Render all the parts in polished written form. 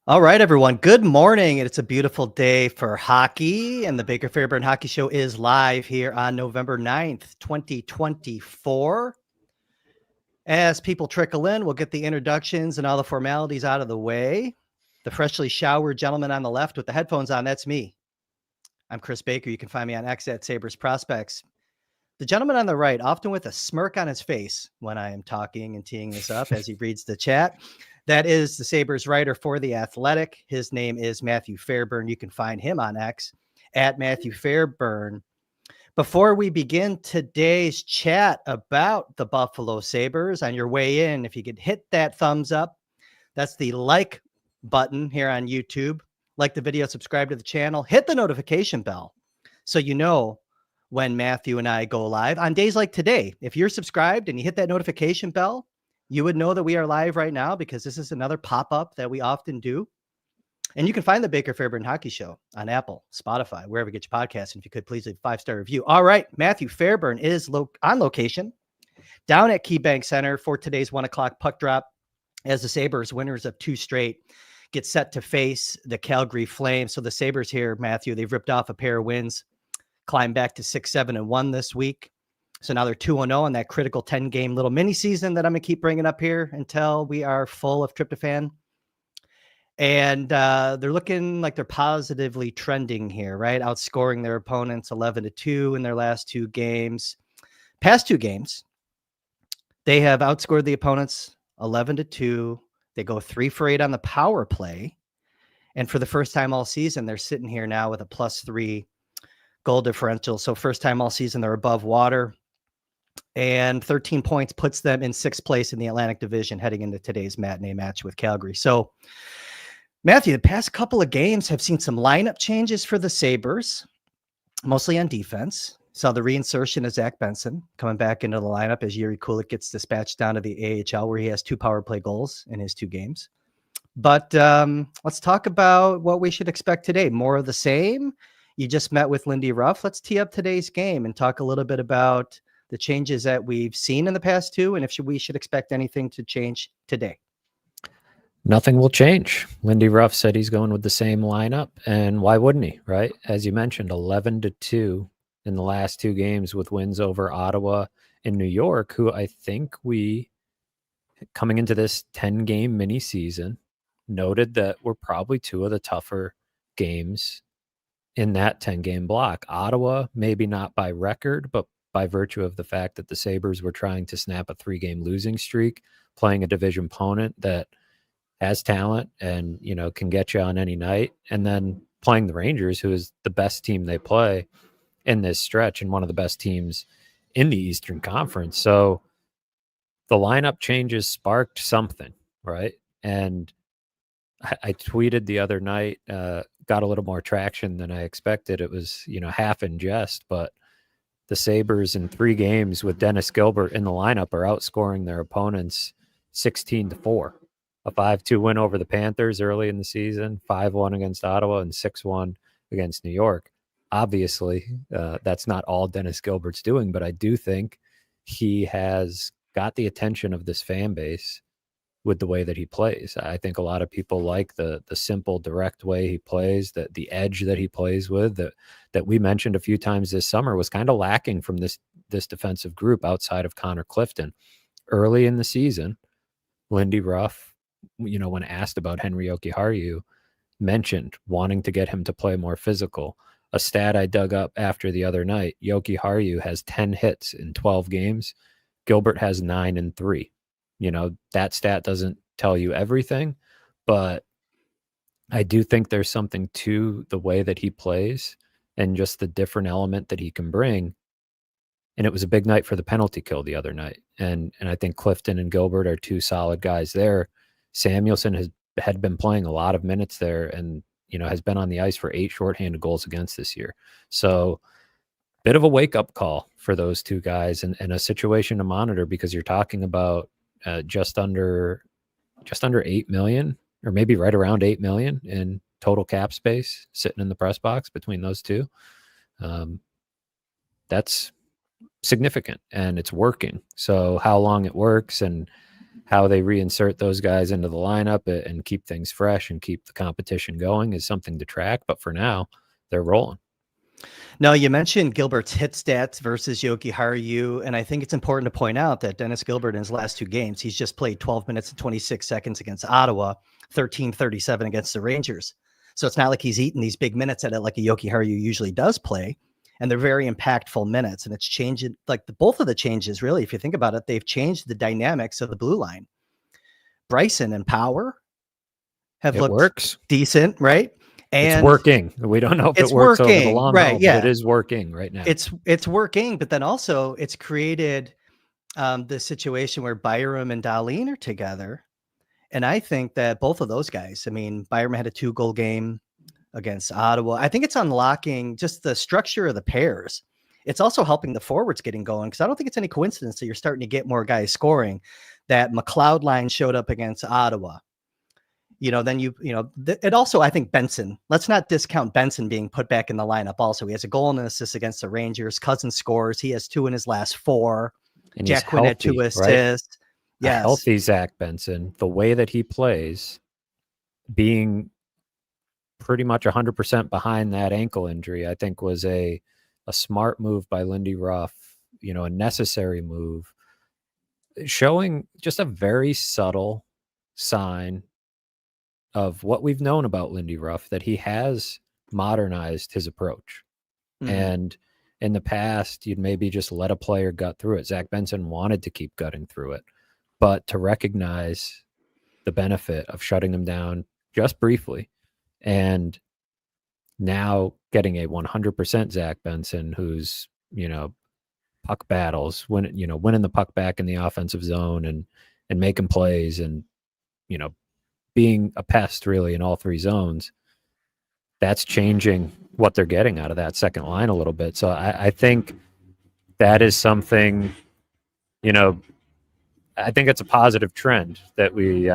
All right, everyone. Good morning. It's a beautiful day for hockey, and the Baker Fairburn Hockey Show is live here on November 9th, 2024. As people trickle in, we'll get the introductions and all the formalities out of the way. The freshly showered gentleman on the left with the headphones on, that's me. I'm Kris Baker. You can find me on X at Sabres Prospects. The gentleman on the right, often with a smirk on his face when I am talking and teeing this up as he reads the chat. That is the Sabres writer for The Athletic. His name is Matthew Fairburn. You can find him on X at Matthew Fairburn. Before we begin today's chat about the Buffalo Sabres, on your way in, if you could hit that thumbs up, that's the like button here on YouTube. Like the video, subscribe to the channel, hit the notification bell so you know when Matthew and I go live on days like today. If you're subscribed and you hit that notification bell, you would know that we are live right now because this is another pop-up that we often do. And you can find the Baker Fairburn Hockey Show on Apple, Spotify, wherever you get your podcasts. And if you could, please leave a 5-star review. All right, Matthew Fairburn is on location down at KeyBank Center for today's 1 o'clock puck drop as the Sabres, winners of 2 straight, get set to face the Calgary Flames. So the Sabres here, Matthew, they've ripped off a pair of wins, climbed back to 6-7-1 this week. So now they're 2-0 in that critical 10-game little mini season that I'm going to keep bringing up here until we are full of tryptophan. And they're looking like they're positively trending here, right? Outscoring their opponents 11-2 in their last 2 games. Past 2 games, they have outscored the opponents 11-2. They go 3 for 8 on the power play. And for the first time all season, they're sitting here now with a +3 goal differential. So first time all season, they're above water. And 13 points puts them in 6th place in the Atlantic Division heading into today's matinee match with Calgary. So, Matthew, the past couple of games have seen some lineup changes for the Sabres, mostly on defense. Saw the reinsertion of Zach Benson coming back into the lineup as Yuri Kulik gets dispatched down to the AHL, where he has 2 power play goals in his 2 games. But let's talk about what we should expect today. More of the same. You just met with Lindy Ruff. Let's tee up today's game and talk a little bit about the changes that we've seen in the past 2, and if we should expect anything to change today. Nothing will change. Lindy Ruff said he's going with the same lineup, and why wouldn't he, right? As you mentioned, 11-2 in the last 2 games with wins over Ottawa and New York, who I think we, coming into this 10-game mini season, noted that were probably 2 of the tougher games in that 10-game block. Ottawa, maybe not by record, but by virtue of the fact that the Sabres were trying to snap a 3-game losing streak, playing a division opponent that has talent and, can get you on any night, and then playing the Rangers, who is the best team they play in this stretch and one of the best teams in the Eastern Conference. So the lineup changes sparked something, right? And I tweeted the other night, got a little more traction than I expected. It was, half in jest, but the Sabres in 3 games with Dennis Gilbert in the lineup are outscoring their opponents 16-4. A 5-2 win over the Panthers early in the season, 5-1 against Ottawa, and 6-1 against New York. Obviously, that's not all Dennis Gilbert's doing, but I do think he has got the attention of this fan base with the way that he plays. I think a lot of people like the simple, direct way he plays, the edge that he plays with, that we mentioned a few times this summer was kind of lacking from this defensive group outside of Connor Clifton. Early in the season, Lindy Ruff, when asked about Henri Jokiharju, mentioned wanting to get him to play more physical. A stat I dug up after the other night, Jokiharju has 10 hits in 12 games. Gilbert has 9 in 3. That stat doesn't tell you everything, but I do think there's something to the way that he plays and just the different element that he can bring. And it was a big night for the penalty kill the other night. And I think Clifton and Gilbert are 2 solid guys there. Samuelson had been playing a lot of minutes there and, has been on the ice for 8 shorthanded goals against this year. So bit of a wake-up call for those 2 guys and a situation to monitor, because you're talking about just under 8 million, or maybe right around 8 million in total cap space sitting in the press box between those 2. That's significant and it's working. So how long it works and how they reinsert those guys into the lineup and keep things fresh and keep the competition going is something to track. But for now, they're rolling. No, you mentioned Gilbert's hit stats versus Yogi Haru, and I think it's important to point out that Dennis Gilbert in his last 2 games, he's just played 12 minutes and 26 seconds against Ottawa, 13:37 against the Rangers. So it's not like he's eating these big minutes at it like a Yogi Haru usually does play, and they're very impactful minutes, and it's changing, like both of the changes, really, if you think about it, they've changed the dynamics of the blue line. Bryson and Power have looked works. decent, right? And it's working. We don't know if it works over the long haul, but it is working right now. It's working, but then also it's created the situation where Byram and Dahlin are together. And I think that both of those guys, I mean, Byram had a 2-goal game against Ottawa. I think it's unlocking just the structure of the pairs. It's also helping the forwards getting going, because I don't think it's any coincidence that you're starting to get more guys scoring. That McLeod line showed up against Ottawa. Then it also, I think Benson, let's not discount Benson being put back in the lineup. Also, he has a goal and an assist against the Rangers. Cousins scores. He has 2 in his last 4. And Jack Quinn had 2 assists. Right? Yes. A healthy Zach Benson, the way that he plays, being pretty much 100% behind that ankle injury, I think was a smart move by Lindy Ruff, a necessary move, showing just a very subtle sign of what we've known about Lindy Ruff, that he has modernized his approach. Mm-hmm. And in the past, you'd maybe just let a player gut through it. Zach Benson wanted to keep gutting through it, but to recognize the benefit of shutting them down just briefly, and now getting a 100% Zach Benson who's, puck battles, winning the puck back in the offensive zone and making plays and, being a pest really in all 3 zones. That's changing what they're getting out of that second line a little bit. So I think that is something, I think it's a positive trend that we,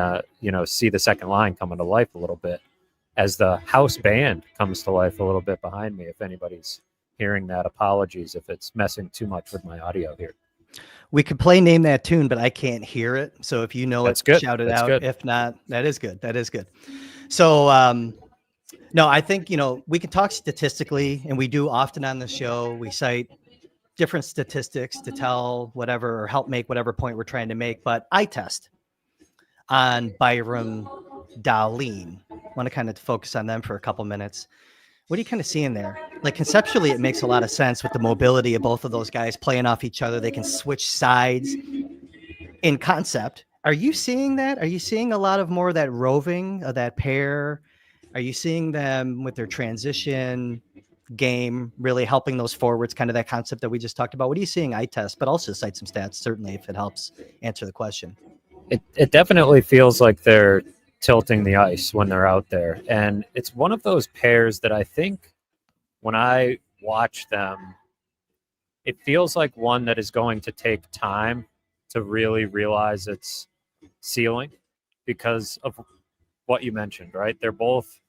see the second line coming to life a little bit as the house band comes to life a little bit behind me. If anybody's hearing that, apologies if it's messing too much with my audio here. We could play Name That Tune, but I can't hear it. So if you know That's it, good. Shout it That's out. Good. If not, that is good. That is good. So, no, I think, we can talk statistically, and we do often on the show. We cite different statistics to tell whatever, or help make whatever point we're trying to make. But I test on Byram, Dahlin. I want to kind of focus on them for a couple minutes. What are you kind of seeing there? Like conceptually, it makes a lot of sense with the mobility of both of those guys playing off each other. They can switch sides in concept. Are you seeing that? Are you seeing a lot of more of that roving of that pair? Are you seeing them with their transition game really helping those forwards, kind of that concept that we just talked about? What are you seeing? I test, but also cite some stats, certainly, if it helps answer the question. It definitely feels like they're tilting the ice when they're out there. And it's one of those pairs that I think when I watch them, it feels like one that is going to take time to really realize its ceiling because of what you mentioned, right? They're both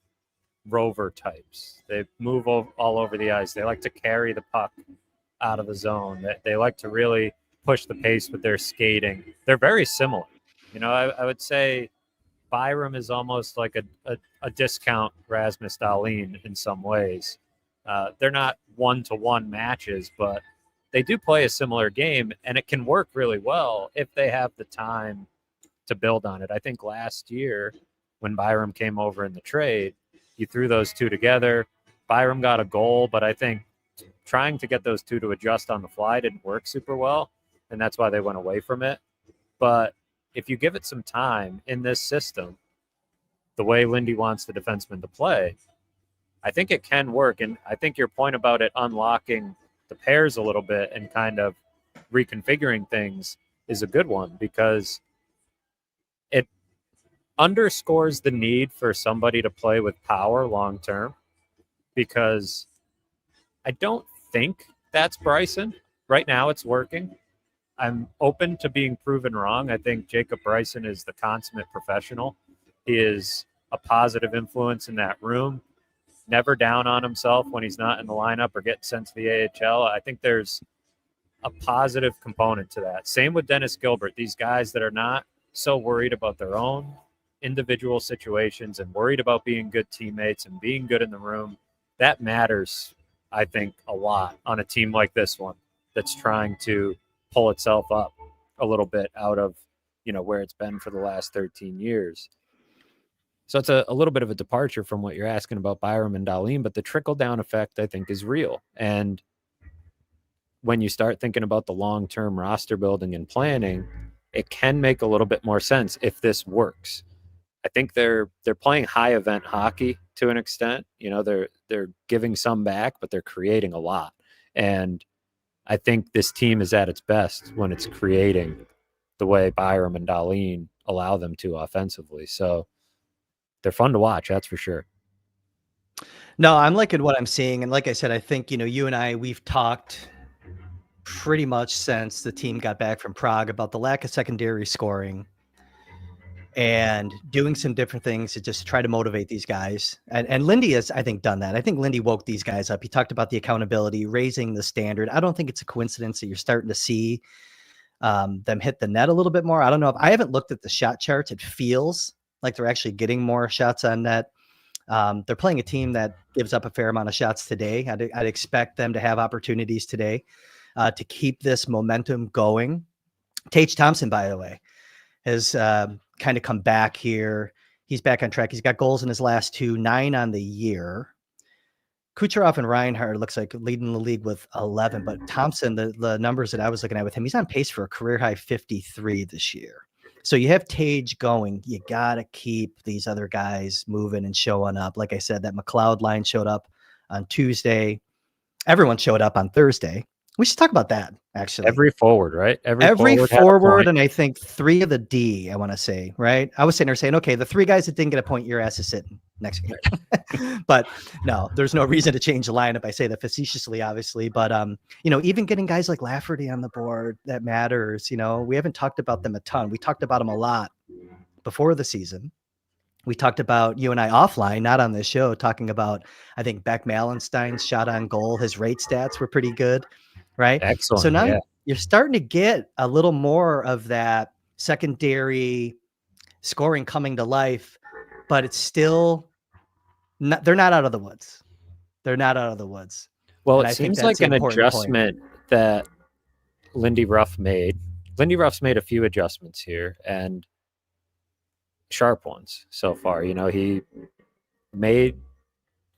rover types. They move all over the ice. They like to carry the puck out of the zone. They like to really push the pace with their skating. They're very similar. I would say Byram is almost like a discount Rasmus Dahlin in some ways. They're not one-to-one matches, but they do play a similar game, and it can work really well if they have the time to build on it. I think last year when Byram came over in the trade, you threw those two together. Byram got a goal, but I think trying to get those two to adjust on the fly didn't work super well, and that's why they went away from it. But if you give it some time in this system, the way Lindy wants the defenseman to play, I think it can work. And I think your point about it unlocking the pairs a little bit and kind of reconfiguring things is a good one, because it underscores the need for somebody to play with power long term, because I don't think that's Bryson. Right now it's working. I'm open to being proven wrong. I think Jacob Bryson is the consummate professional. He is a positive influence in that room, never down on himself when he's not in the lineup or getting sent to the AHL. I think there's a positive component to that. Same with Dennis Gilbert. These guys that are not so worried about their own individual situations and worried about being good teammates and being good in the room. That matters, I think, a lot on a team like this one that's trying to pull itself up a little bit out of, where it's been for the last 13 years. So it's a little bit of a departure from what you're asking about Byram and Dahlin, but the trickle-down effect, I think, is real. And when you start thinking about the long-term roster building and planning, it can make a little bit more sense if this works. I think they're playing high event hockey to an extent. They're giving some back, but they're creating a lot. And I think this team is at its best when it's creating the way Byram and Dahlin allow them to offensively. So they're fun to watch, that's for sure. No, I'm liking what I'm seeing. And like I said, I think, you and I, we've talked pretty much since the team got back from Prague about the lack of secondary scoring and doing some different things to just try to motivate these guys. And Lindy has, I think, done that. I think Lindy woke these guys up. He talked about the accountability, raising the standard. I don't think it's a coincidence that you're starting to see them hit the net a little bit more. I don't know. I haven't looked at the shot charts. It feels like they're actually getting more shots on net. They're playing a team that gives up a fair amount of shots today. I'd expect them to have opportunities today to keep this momentum going. Tage Thompson, by the way, has kind of come back here. He's back on track. He's got goals in his last 2, 9 on the year. Kucherov and Reinhart looks like leading the league with 11, but Thompson, the numbers that I was looking at with him, he's on pace for a career high 53 this year. So you have Tage going. You got to keep these other guys moving and showing up. Like I said, that McLeod line showed up on Tuesday. Everyone showed up on Thursday. We should talk about that, actually. Every forward, right? Every forward, and I think 3 of the D, I want to say, right? I was sitting there saying, okay, the 3 guys that didn't get a point, your ass is sitting next game. But no, there's no reason to change the lineup. I say that facetiously, obviously. But, even getting guys like Lafferty on the board, that matters. We haven't talked about them a ton. We talked about them a lot before the season. We talked about, you and I offline, not on this show, talking about, I think, Beck Malenstein's shot on goal. His rate stats were pretty good. Right. Excellent. So now you're starting to get a little more of that secondary scoring coming to life, but it's still not, they're not out of the woods. They're not out of the woods. Well, it seems like an adjustment that Lindy Ruff made. Lindy Ruff's made a few adjustments here and sharp ones so far. He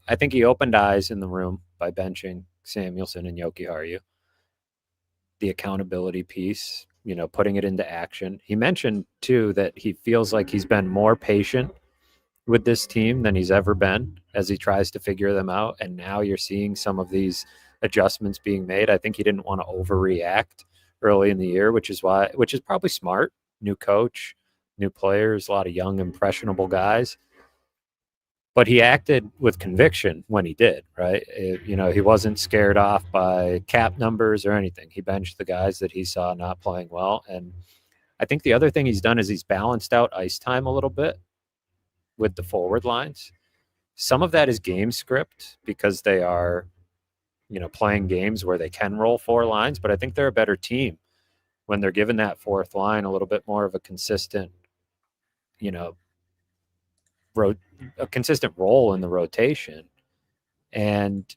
I think he opened eyes in the room by benching Samuelsson and Jokiharju. The accountability piece, putting it into action. He mentioned too that he feels like he's been more patient with this team than he's ever been as he tries to figure them out. And now you're seeing some of these adjustments being made. I think he didn't want to overreact early in the year, which is probably smart. New coach, new players, a lot of young, impressionable guys. But he acted with conviction when he did, right? He wasn't scared off by cap numbers or anything. He benched the guys that he saw not playing well. And I think the other thing he's done is he's balanced out ice time a little bit with the forward lines. Some of that is game script because they are, playing games where they can roll 4 lines. But I think they're a better team when they're given that 4th line a little bit more of a consistent, a consistent role in the rotation and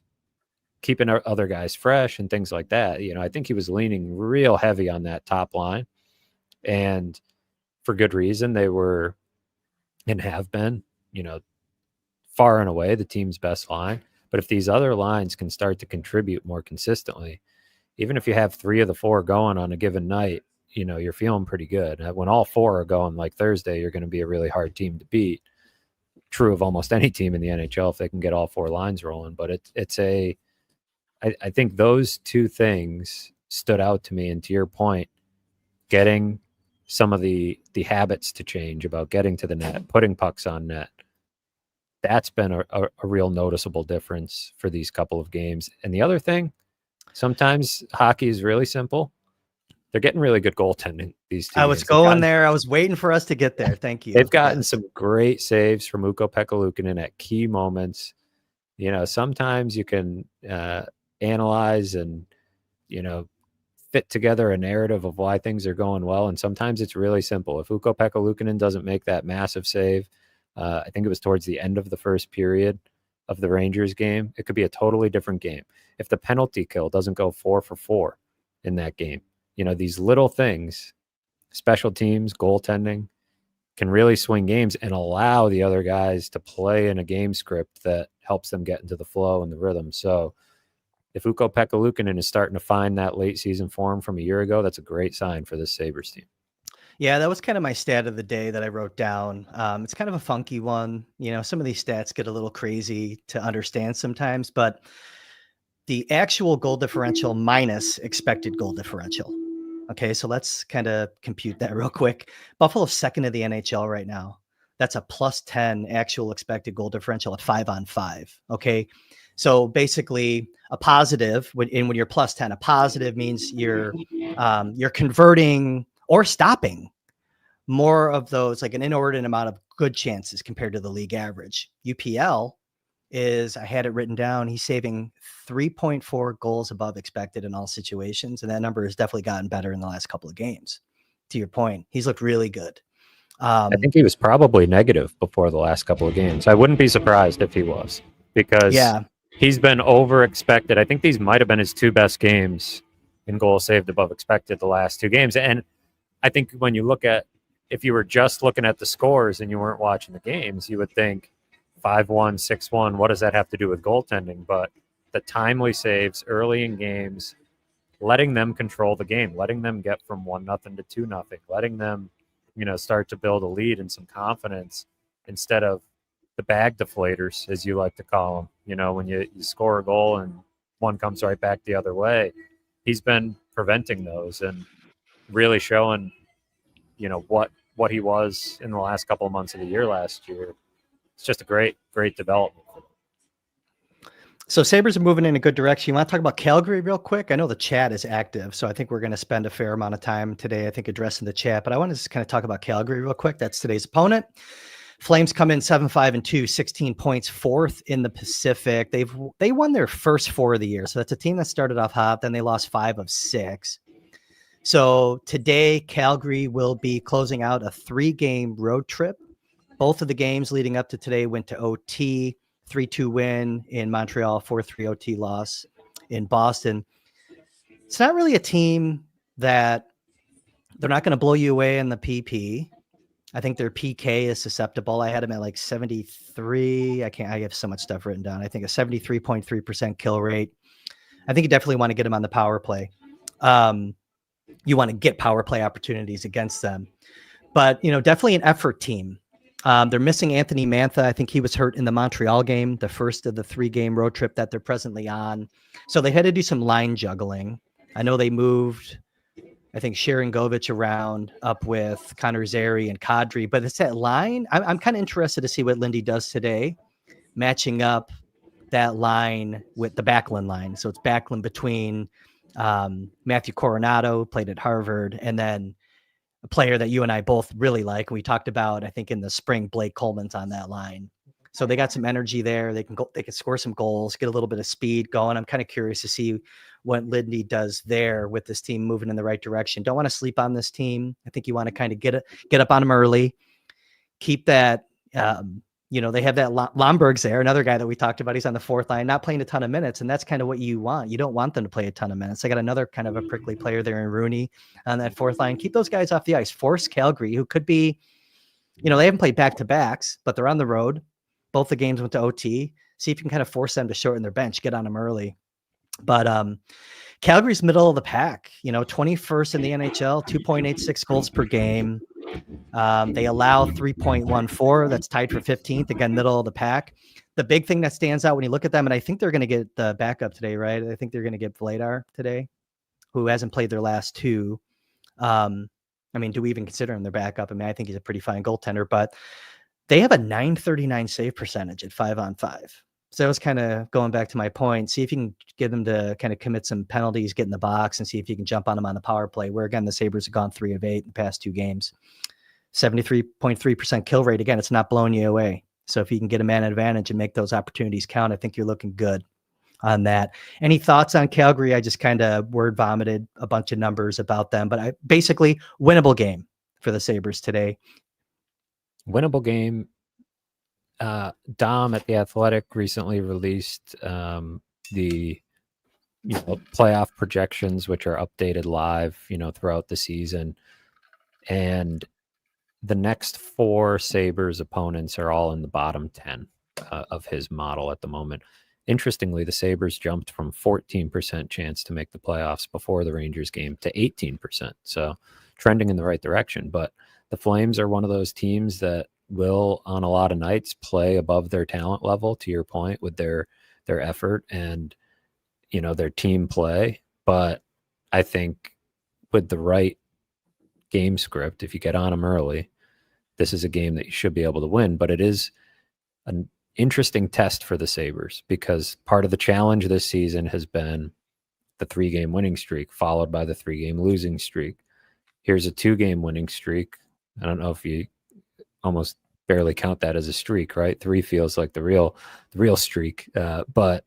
keeping our other guys fresh and things like that. I think he was leaning real heavy on that top line, and for good reason. They were and have been, far and away the team's best line. But if these other lines can start to contribute more consistently, even if you have 3 of the 4 going on a given night, you're feeling pretty good. When all 4 are going like Thursday, you're going to be a really hard team to beat. True of almost any team in the NHL if they can get all 4 lines rolling. But I think those 2 things stood out to me. And to your point, getting some of the habits to change about getting to the net, putting pucks on net, that's been a real noticeable difference for these couple of games. And the other thing, sometimes hockey is really simple. They're getting really good goaltending these 2 I was going there. I was waiting for us to get there. Thank you. They've gotten some great saves from Ukko Pekka-Luukkonen at key moments. Sometimes you can analyze and, fit together a narrative of why things are going well. And sometimes it's really simple. If Ukko-Pekka Luukkonen doesn't make that massive save, I think it was towards the end of the first period of the Rangers game, it could be a totally different game. If the penalty kill doesn't go 4 for 4 in that game, these little things, special teams, goaltending, can really swing games and allow the other guys to play in a game script that helps them get into the flow and the rhythm. So if Ukko-Pekka Luukkonen is starting to find that late season form from a year ago, that's a great sign for this Sabres team. Yeah, that was kind of my stat of the day that I wrote down. It's kind of a funky one. Some of these stats get a little crazy to understand sometimes, but the actual goal differential minus expected goal differential. Okay, so let's kind of compute that real quick. Buffalo's second in the NHL right now. That's a +10 actual expected goal differential at 5-on-5. Okay, so basically a positive when you're +10, a positive means you're converting or stopping more of those, like an inordinate amount of good chances compared to the league average. UPL is, I had it written down, he's saving 3.4 goals above expected in all situations. And that number has definitely gotten better in the last couple of games. To your point, he's looked really good. I think he was probably negative before the last couple of games. I wouldn't be surprised if he was, because he's been over expected. I think these might have been his 2 best games in goals saved above expected the last 2 games. And I think when you look at, if you were just looking at the scores and you weren't watching the games, you would think 5-1, 6-1, what does that have to do with goaltending? But the timely saves early in games, letting them control the game, letting them get from 1-0 to 2-0, letting them, start to build a lead and some confidence instead of the bag deflators, as you like to call them. When you score a goal and one comes right back the other way, he's been preventing those and really showing, what he was in the last couple of months of the year last year. It's just a great development. So Sabres are moving in a good direction. You want to talk about Calgary real quick? I know the chat is active, so I think we're going to spend a fair amount of time today, I think, addressing the chat. But I want to just kind of talk about Calgary real quick. That's today's opponent. Flames come in 7-5-2, 16 points, 4th in the Pacific. They won their first 4 of the year. So that's a team that started off hot. Then they lost 5 of 6. So today, Calgary will be closing out a 3-game road trip. Both of the games leading up to today went to OT, 3-2 win in Montreal, 4-3 OT loss in Boston. It's not really a team that they're not going to blow you away in the PP. I think their PK is susceptible. I had them at like 73. I have so much stuff written down. I think a 73.3% kill rate. I think you definitely want to get them on the power play. You want to get power play opportunities against them, but definitely an effort team. They're missing Anthony Mantha. I think he was hurt in the Montreal game, the first of the 3-game road trip that they're presently on. So they had to do some line juggling. I know they moved, I think, Sharon Govich around up with Connor Zary and Kadri, but it's that line. I'm kind of interested to see what Lindy does today, matching up that line with the Backlund line. So it's Backlund between Matthew Coronado, played at Harvard, and then a player that you and I both really like. We talked about, I think, in the spring, Blake Coleman's on that line. So they got some energy there. They can score some goals, get a little bit of speed going. I'm kind of curious to see what Lindy does there with this team moving in the right direction. Don't want to sleep on this team. I think you want to kind of get up on them early, keep that, they have that Lomberg's there, another guy that we talked about. He's on the 4th line, not playing a ton of minutes. And that's kind of what you want. You don't want them to play a ton of minutes. They got another kind of a prickly player there in Rooney on that 4th line. Keep those guys off the ice. Force Calgary, who could be, they haven't played back-to-backs, but they're on the road. Both the games went to OT. See if you can kind of force them to shorten their bench, get on them early. But Calgary's middle of the pack, 21st in the NHL, 2.86 goals per game. They allow 3.14. That's tied for 15th. Again, middle of the pack. The big thing that stands out when you look at them, and I think they're going to get the backup today, right? I think they're going to get Vladar today, who hasn't played their last 2. Do we even consider him their backup? I think he's a pretty fine goaltender, but they have a .939 save percentage at 5-on-5. So that was kind of going back to my point. See if you can get them to kind of commit some penalties, get in the box, and see if you can jump on them on the power play, where, again, the Sabres have gone 3 of 8 in the past 2 games. 73.3% kill rate. Again, it's not blowing you away. So if you can get a man advantage and make those opportunities count, I think you're looking good. on that. Any thoughts on Calgary? I just kind of word vomited a bunch of numbers about them, but I basically winnable game for the Sabres today. Winnable game. Dom at The Athletic recently released the playoff projections, which are updated live, throughout the season. And the next 4 Sabres opponents are all in the bottom 10 of his model at the moment. Interestingly, the Sabres jumped from 14% chance to make the playoffs before the Rangers game to 18%. So trending in the right direction. But the Flames are one of those teams that will, on a lot of nights, play above their talent level, to your point, with their effort and their team play. But I think with the right game script, if you get on them early, this is a game that you should be able to win. But it is an interesting test for the Sabres, because part of the challenge this season has been the 3-game winning streak followed by the 3-game losing streak. Here's a 2-game winning streak. I don't know if you almost barely count that as a streak, right? 3 feels like the real streak. But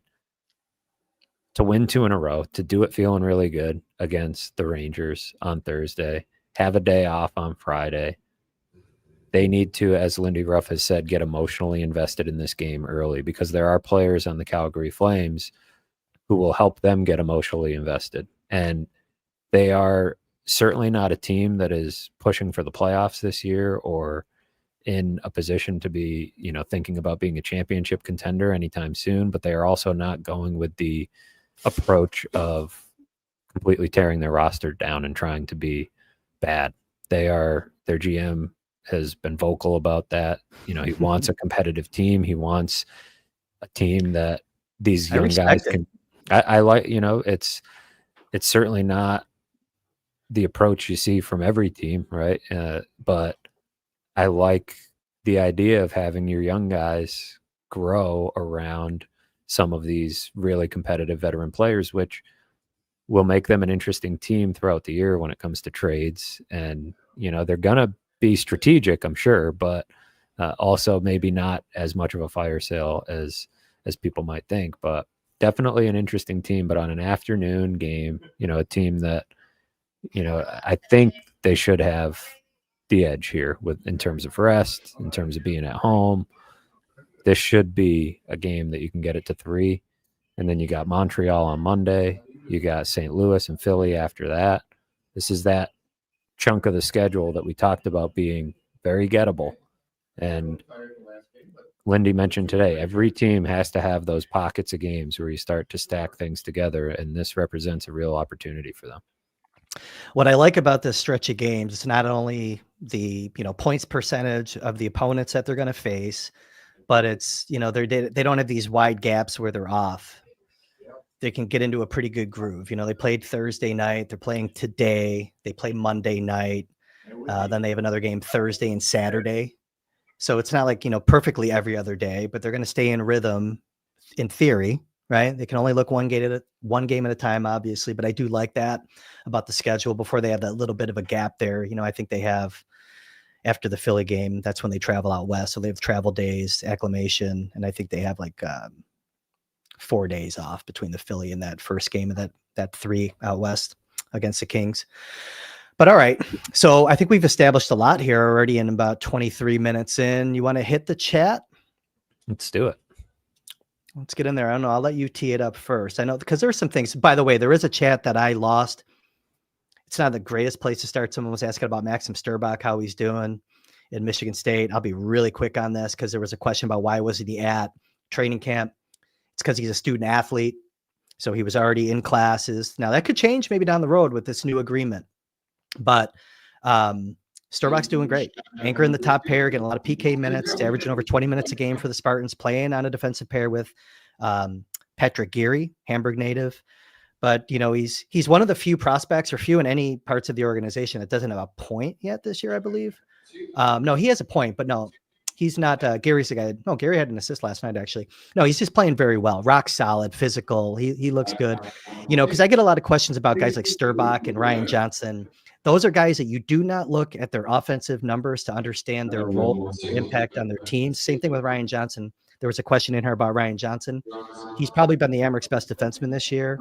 to win 2 in a row, to do it feeling really good against the Rangers on Thursday, have a day off on Friday, they need to, as Lindy Ruff has said, get emotionally invested in this game early, because there are players on the Calgary Flames who will help them get emotionally invested. And they are certainly not a team that is pushing for the playoffs this year or in a position to be, thinking about being a championship contender anytime soon, but they are also not going with the approach of completely tearing their roster down and trying to be bad. Their GM has been vocal about that. He wants a competitive team. He wants a team that these young guys can. I like, it's certainly not the approach you see from every team, right? But I like the idea of having your young guys grow around some of these really competitive veteran players, which will make them an interesting team throughout the year when it comes to trades. And, they're going to be strategic, I'm sure, but also maybe not as much of a fire sale as people might think. But definitely an interesting team. But on an afternoon game, a team that, I think they should have the edge here in terms of rest, in terms of being at home. This should be a game that you can get it to 3. And then you got Montreal on Monday. You got St. Louis and Philly after that. This is that chunk of the schedule that we talked about being very gettable. And Lindy mentioned today, every team has to have those pockets of games where you start to stack things together, and this represents a real opportunity for them. What I like about this stretch of games is not only the points percentage of the opponents that they're going to face, but it's they don't have these wide gaps where they're off. They can get into a pretty good groove. They played Thursday night. They're playing today. They play Monday night. Then they have another game Thursday and Saturday. So it's not like, perfectly every other day, but they're going to stay in rhythm in theory, right? They can only look one game at a time, obviously, but I do like that about the schedule before they have that little bit of a gap there. I think they have, after the Philly game, that's when they travel out west. So they have travel days, acclimation, and I think they have like 4 days off between the Philly and that first game of that 3 out west against the Kings. But all right. So I think we've established a lot here already in about 23 minutes in. You want to hit the chat? Let's do it. Let's get in there. I don't know. I'll let you tee it up first. I know, because there's some things, by the way, there is a chat that I lost. It's not the greatest place to start. Someone was asking about Maxim Sturbach, how he's doing in Michigan State. I'll be really quick on this because there was a question about why wasn't he at training camp. It's because he's a student athlete. So he was already in classes. Now that could change maybe down the road with this new agreement. But Sturbach's doing great. Anchor in the top pair, getting a lot of PK minutes, averaging over 20 minutes a game for the Spartans, playing on a defensive pair with Patrick Geary, Hamburg native. But, he's one of the few prospects, or few in any parts of the organization, that doesn't have a point yet this year, I believe. No, he has a point, but no, he's not. Gary's the guy. No, Gary had an assist last night, actually. No, he's just playing very well. Rock solid, physical. He looks good. Because I get a lot of questions about guys like Sturbach and Ryan Johnson. Those are guys that you do not look at their offensive numbers to understand their role, their impact on their teams. Same thing with Ryan Johnson. There was a question in here about Ryan Johnson. He's probably been the Amerks' best defenseman this year.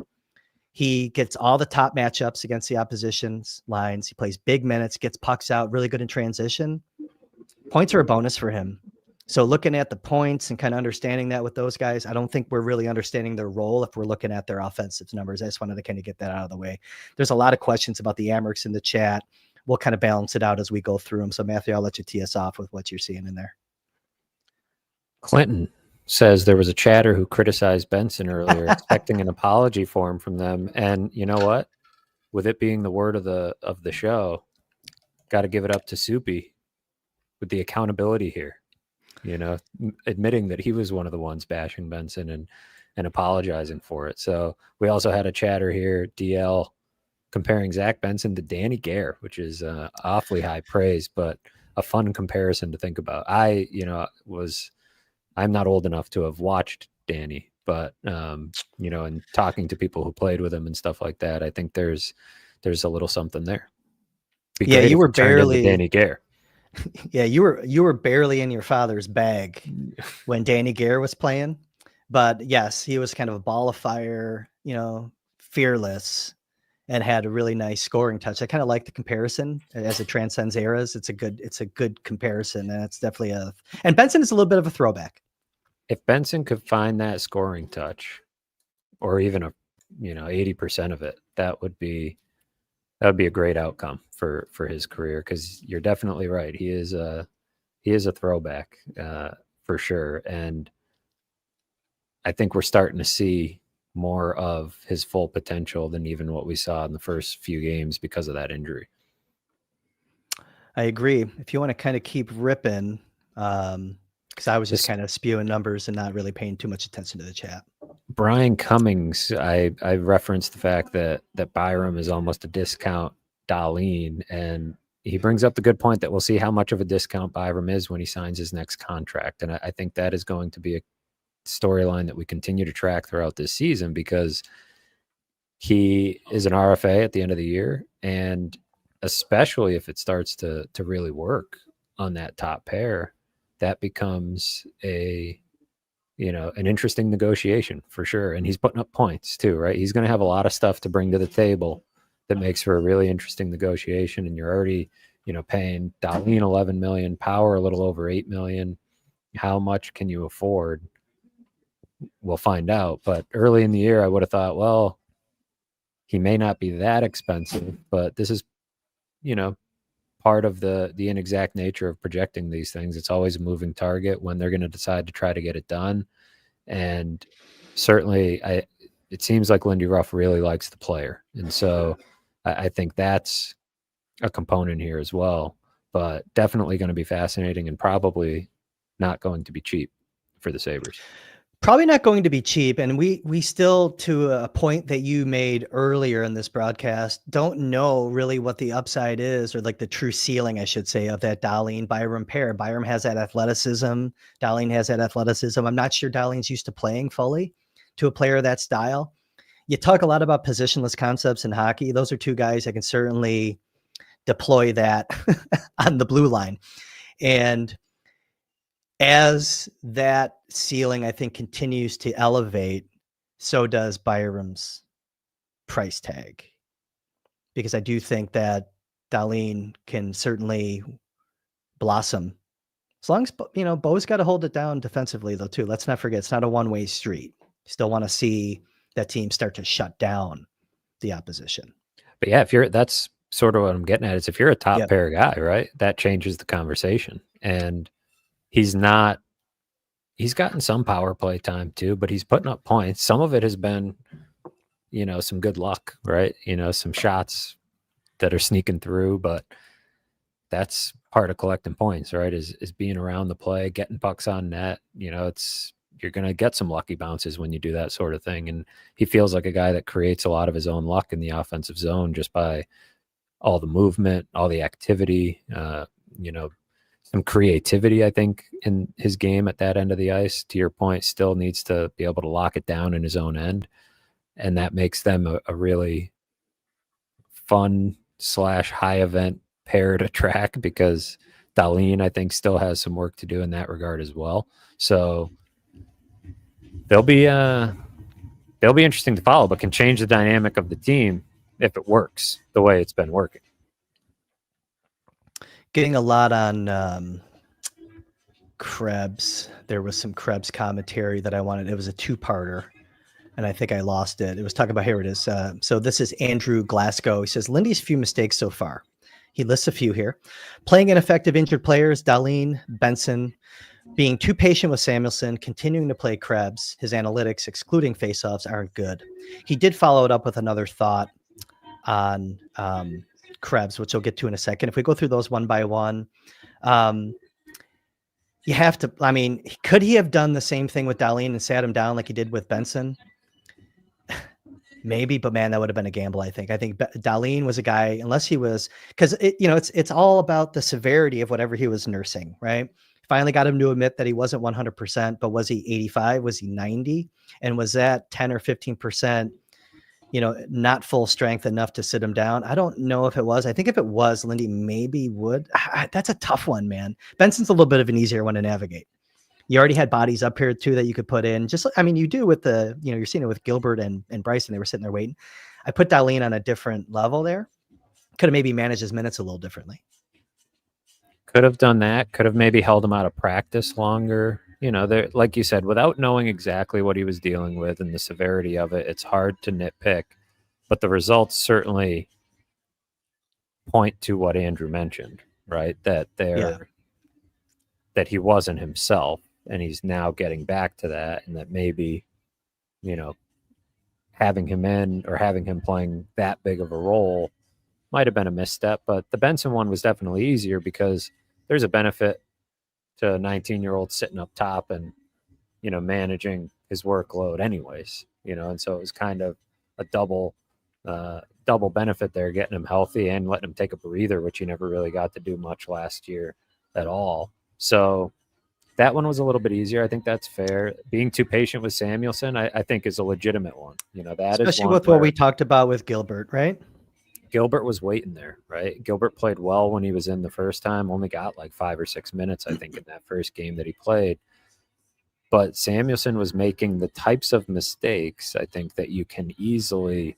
He gets all the top matchups against the opposition's lines. He plays big minutes, gets pucks out, really good in transition. Points are a bonus for him. So looking at the points and kind of understanding that with those guys, I don't think we're really understanding their role if we're looking at their offensive numbers. I just wanted to kind of get that out of the way. There's a lot of questions about the Amerks in the chat. We'll kind of balance it out as we go through them. So Matthew, I'll let you tee us off with what you're seeing in there. Clinton says there was a chatter who criticized Benson earlier, expecting an apology form from them. And you know what? With it being the word of the show, got to give it up to Soupy with the accountability here. Admitting that he was one of the ones bashing Benson and apologizing for it. So we also had a chatter here, DL, comparing Zach Benson to Danny Gare, which is awfully high praise, but a fun comparison to think about. I'm not old enough to have watched Danny, but and talking to people who played with him and stuff like that, I think there's a little something there. Yeah, you were barely Danny Gare. Yeah, you were barely in your father's bag when Danny Gare was playing, but yes, he was kind of a ball of fire, fearless, and had a really nice scoring touch. I kind of like the comparison as it transcends eras. It's a good comparison, and it's definitely and Benson is a little bit of a throwback. If Benson could find that scoring touch, or even 80% of it, that would be a great outcome for his career, because you're definitely right. He is a throwback for sure, and I think we're starting to see more of his full potential than even what we saw in the first few games because of that injury. I agree. If you want to kind of keep ripping, because I was just kind of spewing numbers and not really paying too much attention to the chat. Brian Cummings, I referenced the fact that Byram is almost a discount Dahlin, and he brings up the good point that we'll see how much of a discount Byram is when he signs his next contract. And I think that is going to be a storyline that we continue to track throughout this season, because he is an RFA at the end of the year, and especially if it starts to really work on that top pair, that becomes an interesting negotiation for sure. And he's putting up points too, right? He's going to have a lot of stuff to bring to the table that makes for a really interesting negotiation. And you're already, paying Dahlin $11 million, Power a little over $8 million. How much can you afford? We'll find out. But early in the year, I would have thought, well, he may not be that expensive, but this is, part of the inexact nature of projecting these things. It's always a moving target when they're going to decide to try to get it done. And certainly it seems like Lindy Ruff really likes the player. And so I think that's a component here as well, but definitely going to be fascinating and probably not going to be cheap for the Sabres. Probably not going to be cheap. And we still, to a point that you made earlier in this broadcast, don't know really what the upside is, or like the true ceiling, I should say, of that Dahlin Byram pair. Byram has that athleticism. Dahlin has that athleticism. I'm not sure Dahlin's used to playing fully to a player of that style. You talk a lot about positionless concepts in hockey. Those are two guys that can certainly deploy that on the blue line. And as that ceiling, I think, continues to elevate, so does Byram's price tag. Because I do think that Dahlin can certainly blossom. As long as, Bo's got to hold it down defensively, though, too. Let's not forget, it's not a one-way street. You still want to see that team start to shut down the opposition. But yeah, that's sort of what I'm getting at, is if you're a top pair guy, right, that changes the conversation. And he's gotten some power play time too, but he's putting up points. Some of it has been, some good luck, right? Some shots that are sneaking through, but that's part of collecting points, right? Is being around the play, getting pucks on net. You're going to get some lucky bounces when you do that sort of thing. And he feels like a guy that creates a lot of his own luck in the offensive zone just by all the movement, all the activity, some creativity, I think, in his game at that end of the ice. To your point, still needs to be able to lock it down in his own end. And that makes them a really fun / high event pair to track, because Dahlin, I think, still has some work to do in that regard as well. So they'll be interesting to follow, but can change the dynamic of the team if it works the way it's been working. Getting a lot on Krebs. There was some Krebs commentary that I wanted. It was a two-parter, and I think I lost it. It was talking about, here it is. So this is Andrew Glasgow. He says, Lindy's few mistakes so far. He lists a few here. Playing ineffective injured players, Dahlin, Benson, being too patient with Samuelsson, continuing to play Krebs. His analytics, excluding faceoffs, aren't good. He did follow it up with another thought on Krebs, which we'll get to in a second. If we go through those one by one, you have to, I mean, could he have done the same thing with Dahlin and sat him down like he did with Benson? Maybe, but man, that would have been a gamble. I think Dahlin was a guy, unless he was, because it's all about the severity of whatever he was nursing, right? Finally got him to admit that he wasn't 100%, but was he 85? Was he 90? And was that 10 or 15%, not full strength enough to sit him down? I don't know if it was. I think if it was, Lindy maybe would. That's a tough one, man. Benson's a little bit of an easier one to navigate. You already had bodies up here too that you could put in. You do with the, you're seeing it with Gilbert and Bryson. They were sitting there waiting. I put Dahlin on a different level there. Could have maybe managed his minutes a little differently. Could have done that. Could have maybe held him out of practice longer. Like you said, without knowing exactly what he was dealing with and the severity of it, it's hard to nitpick. But the results certainly point to what Andrew mentioned, right? That he wasn't himself, and he's now getting back to that, and that maybe, having him in or having him playing that big of a role might have been a misstep. But the Benson one was definitely easier because there's a benefit to a 19-year-old sitting up top and, managing his workload anyways, and so it was kind of a double benefit there, getting him healthy and letting him take a breather, which he never really got to do much last year at all. So that one was a little bit easier. I think that's fair. Being too patient with Samuelsson, I think, is a legitimate one. That especially with what we talked about with Gilbert, right? Gilbert was waiting there, right? Gilbert played well when he was in the first time, only got like 5 or 6 minutes, I think, in that first game that he played. But Samuelsson was making the types of mistakes, I think, that you can easily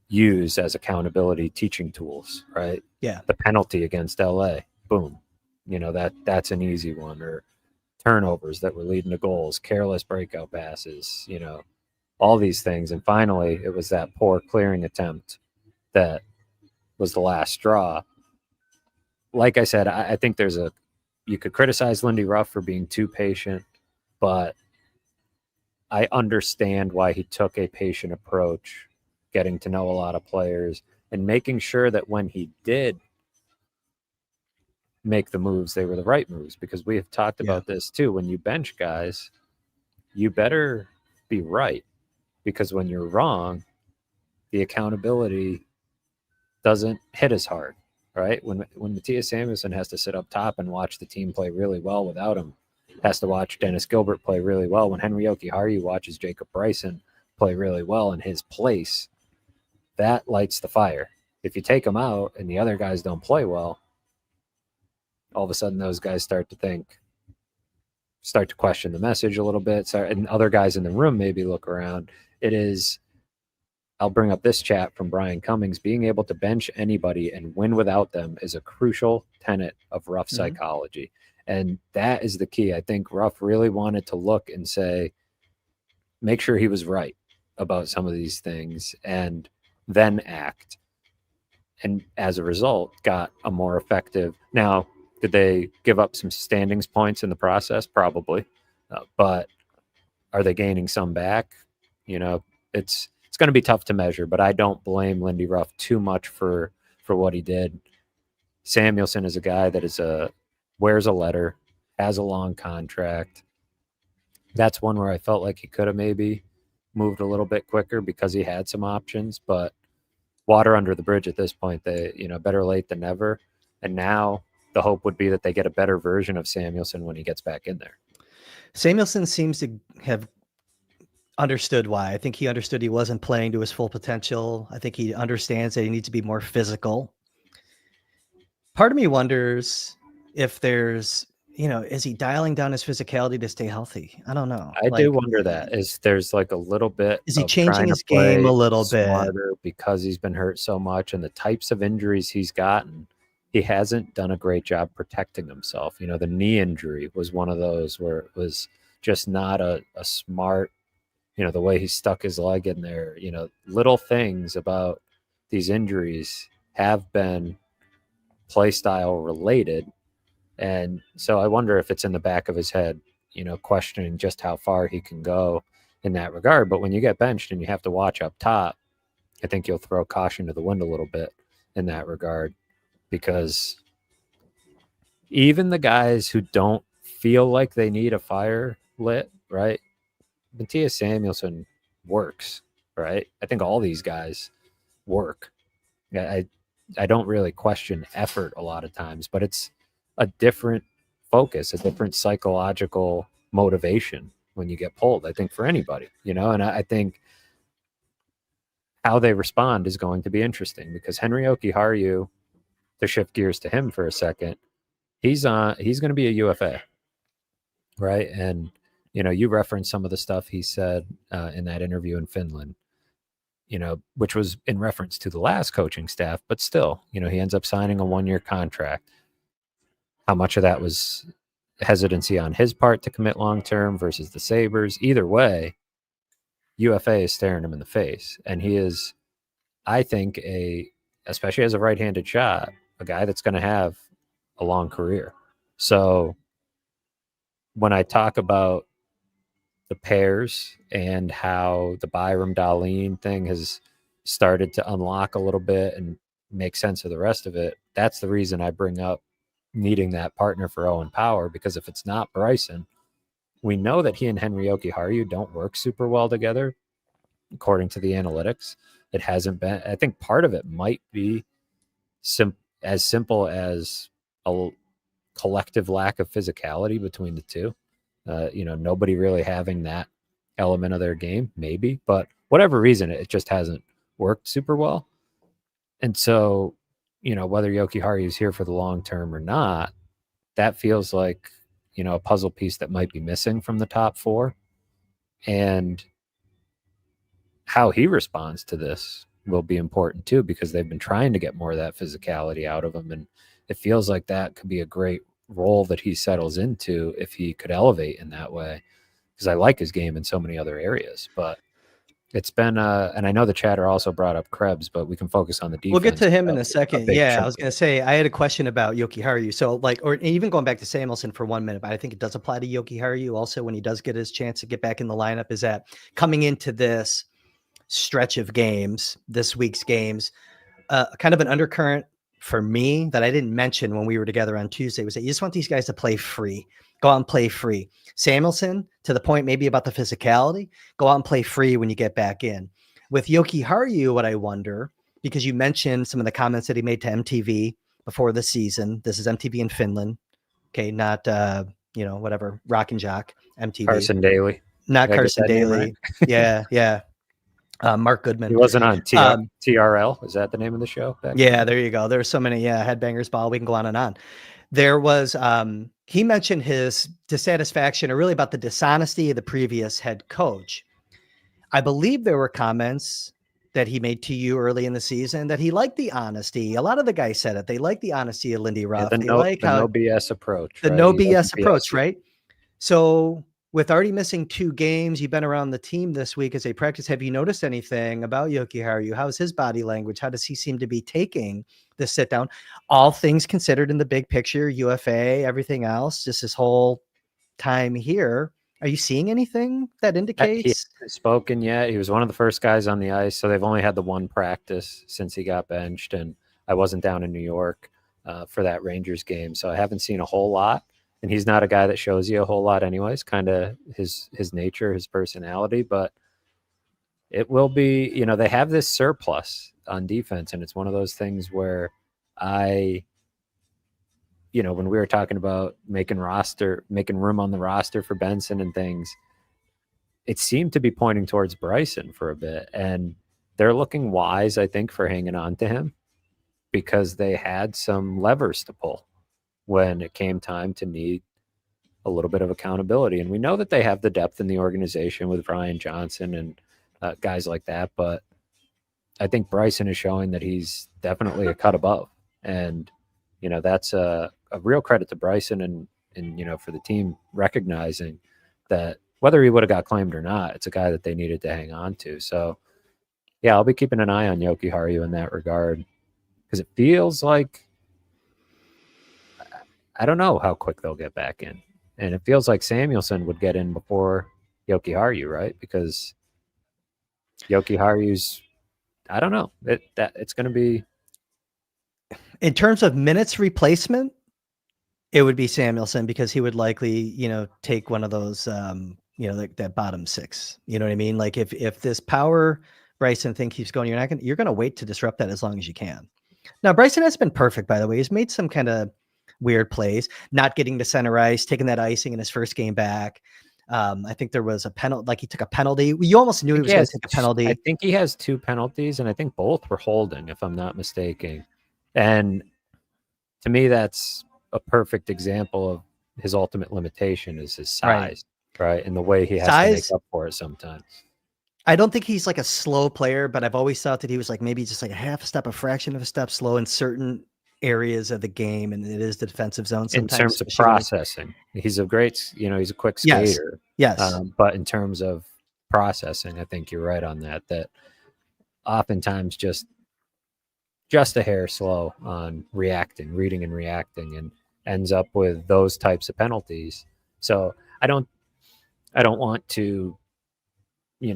use as accountability teaching tools, right? Yeah. The penalty against LA, boom. That's an easy one. Or turnovers that were leading to goals, careless breakout passes, all these things. And finally, it was that poor clearing attempt that was the last straw. Like I said, I think you could criticize Lindy Ruff for being too patient, but I understand why he took a patient approach, getting to know a lot of players and making sure that when he did make the moves, they were the right moves, because we have talked about this too. When you bench guys, you better be right, because when you're wrong, the accountability doesn't hit as hard, right? When Matthias Samuelsson has to sit up top and watch the team play really well without him, has to watch Dennis Gilbert play really well, when Henry Jokiharju watches Jacob Bryson play really well in his place, that lights the fire. If you take him out and the other guys don't play well, all of a sudden those guys start to question the message a little bit. And other guys in the room maybe look around. I'll bring up this chat from Brian Cummings. Being able to bench anybody and win without them is a crucial tenet of Ruff psychology. And that is the key. I think Ruff really wanted to look and say, make sure he was right about some of these things and then act. And as a result, got a more effective. Now, did they give up some standings points in the process? Probably. But are they gaining some back? It's going to be tough to measure, but I don't blame Lindy Ruff too much for what he did. Samuelsson is a guy that wears a letter, has a long contract. That's one where I felt like he could have maybe moved a little bit quicker because he had some options, but water under the bridge at this point. They, better late than never. And now the hope would be that they get a better version of Samuelsson when he gets back in there. Samuelsson seems to have understood why. I think he understood he wasn't playing to his full potential. I think he understands that he needs to be more physical. Part of me wonders if there's, is he dialing down his physicality to stay healthy? I don't know. I do Like, wonder that is there's like a little bit is he of changing trying to his game a play little bit? smarter because he's been hurt so much and the types of injuries he's gotten. He hasn't done a great job protecting himself. The knee injury was one of those where it was just not a smart, the way he stuck his leg in there, little things about these injuries have been play style related. And so I wonder if it's in the back of his head, questioning just how far he can go in that regard. But when you get benched and you have to watch up top, I think you'll throw caution to the wind a little bit in that regard, because even the guys who don't feel like they need a fire lit, right? Matthias Samuelsson works, right? I think all these guys work. I I don't really question effort a lot of times, but it's a different focus, a different psychological motivation when you get pulled, I think, for anybody, and I think how they respond is going to be interesting because Henry Okiharu, to shift gears to him for a second, he's going to be a UFA, right? And, you referenced some of the stuff he said in that interview in Finland, which was in reference to the last coaching staff, but still, he ends up signing a 1-year contract. How much of that was hesitancy on his part to commit long term versus the Sabres? Either way, UFA is staring him in the face. And he is, I think, especially as a right handed shot, a guy that's going to have a long career. So when I talk about the pairs and how the Byram Dahlin thing has started to unlock a little bit and make sense of the rest of it, that's the reason I bring up needing that partner for Owen Power, because if it's not Bryson, we know that he and Henry Okiharu don't work super well together, according to the analytics. It hasn't been. I think part of it might be as simple as a collective lack of physicality between the two. Nobody really having that element of their game, maybe, but whatever reason, it just hasn't worked super well. And so, whether Yokiharu is here for the long term or not, that feels like, a puzzle piece that might be missing from the top 4. And how he responds to this will be important too, because they've been trying to get more of that physicality out of him. And it feels like that could be a great role that he settles into if he could elevate in that way, because I like his game in so many other areas. But it's been, and I know the chatter also brought up Krebs, but we can focus on the defense. We'll get to him in a A second. big Yeah, I chunk was of going to say, I had a question about Yokiharu. So, or even going back to Samuelsson for 1 minute, but I think it does apply to Yokiharu also when he does get his chance to get back in the lineup, is that coming into this stretch of games, this week's games, kind of an undercurrent for me that I didn't mention when we were together on Tuesday was that you just want these guys to play free, go out and play free. Samuelsson, to the point maybe about the physicality, go out and play free when you get back in. With Yokiharu, what I wonder, because you mentioned some of the comments that he made to MTV before the season. This is MTV in Finland. Okay, not whatever, Rock and Jock MTV. Carson Daly. Not Did I get Carson that name Daly. right? Yeah. Mark Goodman. He wasn't on TRL. Is that the name of the show? Yeah, there you go. There's so many, headbangers ball. We can go on and on. There was, he mentioned his dissatisfaction, or really about the dishonesty of the previous head coach. I believe there were comments that he made to you early in the season that he liked the honesty. A lot of the guys said it. They like the honesty of Lindy Ruff. Yeah, They like how no BS approach. the right? no He BS doesn't approach, you. right? So with already missing 2 games, you've been around the team this week as they practice. Have you noticed anything about Yokiharu? How's his body language? How does he seem to be taking the sit down? All things considered in the big picture, UFA, everything else, just his whole time here. Are you seeing anything that He indicates? hasn't spoken yet. He was one of the first guys on the ice, so they've only had the 1 practice since he got benched, and I wasn't down in New York for that Rangers game, so I haven't seen a whole lot. And he's not a guy that shows you a whole lot anyways, kind of his nature, his personality, but it will be, they have this surplus on defense, and it's one of those things where when we were talking about making room on the roster for Benson and things, it seemed to be pointing towards Bryson for a bit. And they're looking wise, I think, for hanging on to him, because they had some levers to pull when it came time to need a little bit of accountability. And we know that they have the depth in the organization with Ryan Johnson and guys like that. But I think Bryson is showing that he's definitely a cut above. And, that's a real credit to Bryson and, for the team recognizing that whether he would have got claimed or not, it's a guy that they needed to hang on to. So, yeah, I'll be keeping an eye on Yoki Haru in that regard because it feels like I don't know how quick they'll get back in. And it feels like Samuelson would get in before Yoki Haru, right? Because Yoki Haru's, I don't know. It's going to be. In terms of minutes replacement, it would be Samuelson because he would likely, take one of those, like that bottom six. You know what I mean? Like if this power Bryson thing keeps going, you're going to wait to disrupt that as long as you can. Now, Bryson has been perfect, by the way. He's made some kind of weird plays, not getting to center ice, taking that icing in his first game back. I think there was a penalty, like he took a penalty. You almost knew he was going to take a penalty. I think he has 2 penalties, and I think both were holding, if I'm not mistaken. And to me, that's a perfect example of his ultimate limitation is his size, right? And the way he has to make up for it sometimes. I don't think he's like a slow player, but I've always thought that he was like maybe just like a half a step, a fraction of a step slow in certain areas of the game, and it is the defensive zone sometimes. In terms of processing, he's a great, he's a quick skater. Yes. But in terms of processing, I think you're right on that. That oftentimes just a hair slow on reading and reacting, and ends up with those types of penalties. So I don't want to, I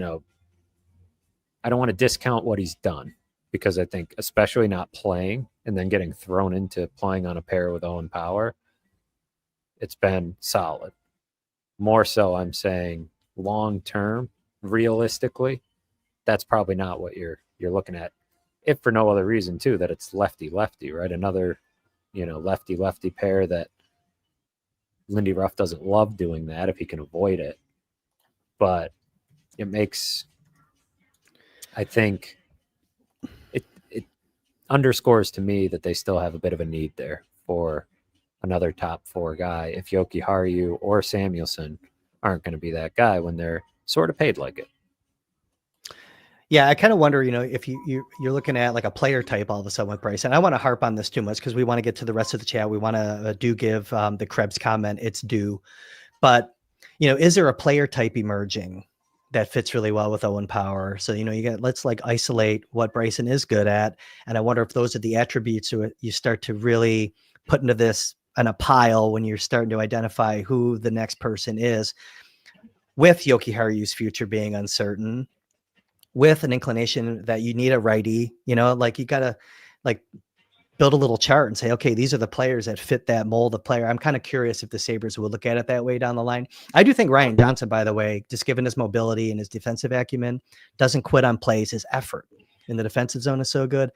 don't want to discount what he's done because I think especially not playing and then getting thrown into playing on a pair with Owen Power, it's been solid. More so, I'm saying long term, realistically, that's probably not what you're looking at. If for no other reason too, that it's lefty, right? Another, lefty pair that Lindy Ruff doesn't love doing that if he can avoid it. But it makes, I think, it underscores to me that they still have a bit of a need there for another top 4 guy if Yoki Haru or Samuelson aren't going to be that guy when they're sort of paid like it. Yeah, I kind of wonder, if you're looking at like a player type all of a sudden with Bryson. I want to harp on this too much because we want to get to the rest of the chat. We want to do give the Krebs comment its due. But, is there a player type emerging that fits really well with Owen Power? So, let's like isolate what Bryson is good at. And I wonder if those are the attributes you start to really put into this in a pile when you're starting to identify who the next person is, with Yoki Haru's future being uncertain, with an inclination that you need a righty, like you got to like build a little chart and say, okay, these are the players that fit that mold of player. I'm kind of curious if the Sabres will look at it that way down the line. I do think Ryan Johnson, by the way, just given his mobility and his defensive acumen, doesn't quit on plays. His effort in the defensive zone is so good.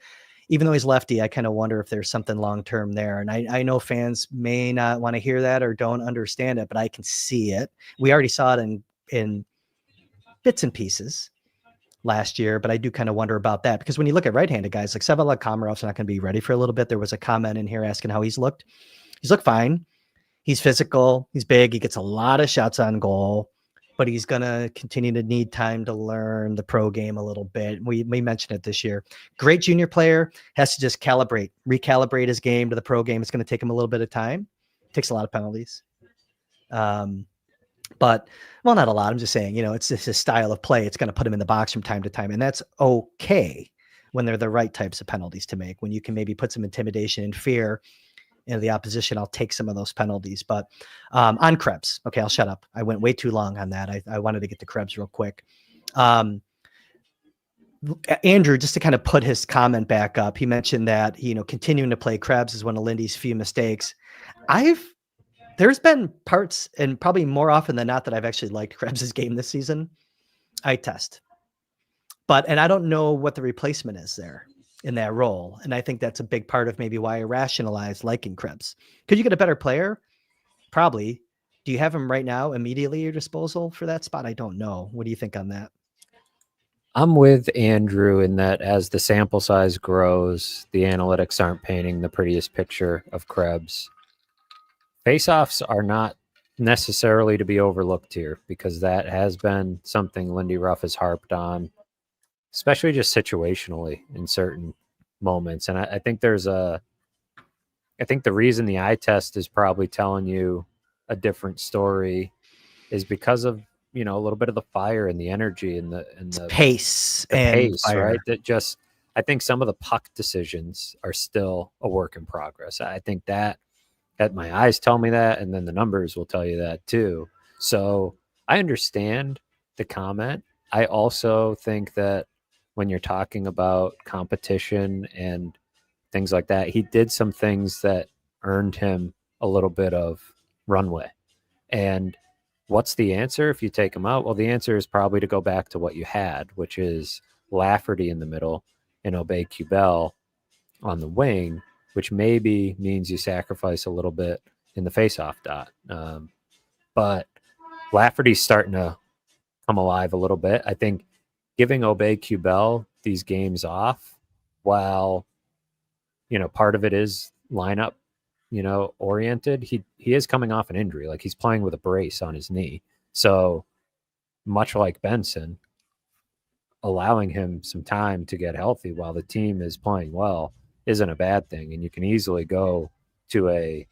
Even though he's lefty, I kind of wonder if there's something long-term there. And I know fans may not want to hear that or don't understand it, but I can see it. We already saw it in bits and pieces last year, but I do kind of wonder about that because when you look at right-handed guys like Savelak Komarov's not going to be ready for a little bit. There was a comment in here asking how he's looked. He's looked fine. He's physical. He's big. He gets a lot of shots on goal, but he's going to continue to need time to learn the pro game a little bit. We mentioned it this year. Great junior player, has to just recalibrate his game to the pro game. It's going to take him a little bit of time. Takes a lot of penalties. But, well, not a lot. I'm just saying, it's just his style of play. It's going to put him in the box from time to time. And that's okay when they're the right types of penalties to make, when you can maybe put some intimidation and fear into the opposition. I'll take some of those penalties. But on Krebs, okay, I'll shut up. I went way too long on that. I wanted to get to Krebs real quick. Andrew, just to kind of put his comment back up, he mentioned that, continuing to play Krebs is one of Lindy's few mistakes. There's been parts, and probably more often than not, that I've actually liked Krebs' game this season. I test. And I don't know what the replacement is there in that role. And I think that's a big part of maybe why I rationalized liking Krebs. Could you get a better player? Probably. Do you have him right now immediately at your disposal for that spot? I don't know. What do you think on that? I'm with Andrew in that as the sample size grows, the analytics aren't painting the prettiest picture of Krebs. Faceoffs are not necessarily to be overlooked here, because that has been something Lindy Ruff has harped on, especially just situationally in certain moments. And I think I think the reason the eye test is probably telling you a different story is because of, a little bit of the fire and the energy and the Pace the and pace, fire. right? That just, I think some of the puck decisions are still a work in progress. I think that my eyes tell me that, and then the numbers will tell you that too. So I understand the comment. I also think that when you're talking about competition and things like that, he did some things that earned him a little bit of runway. And what's the answer if you take him out? Well, the answer is probably to go back to what you had, which is Lafferty in the middle and Obey Cubell on the wing, which maybe means you sacrifice a little bit in the faceoff dot. But Lafferty's starting to come alive a little bit. I think giving Obey Cubell these games off, while part of it is lineup, oriented. He is coming off an injury, like he's playing with a brace on his knee. So much like Benson, allowing him some time to get healthy while the team is playing well isn't a bad thing. And you can easily go to a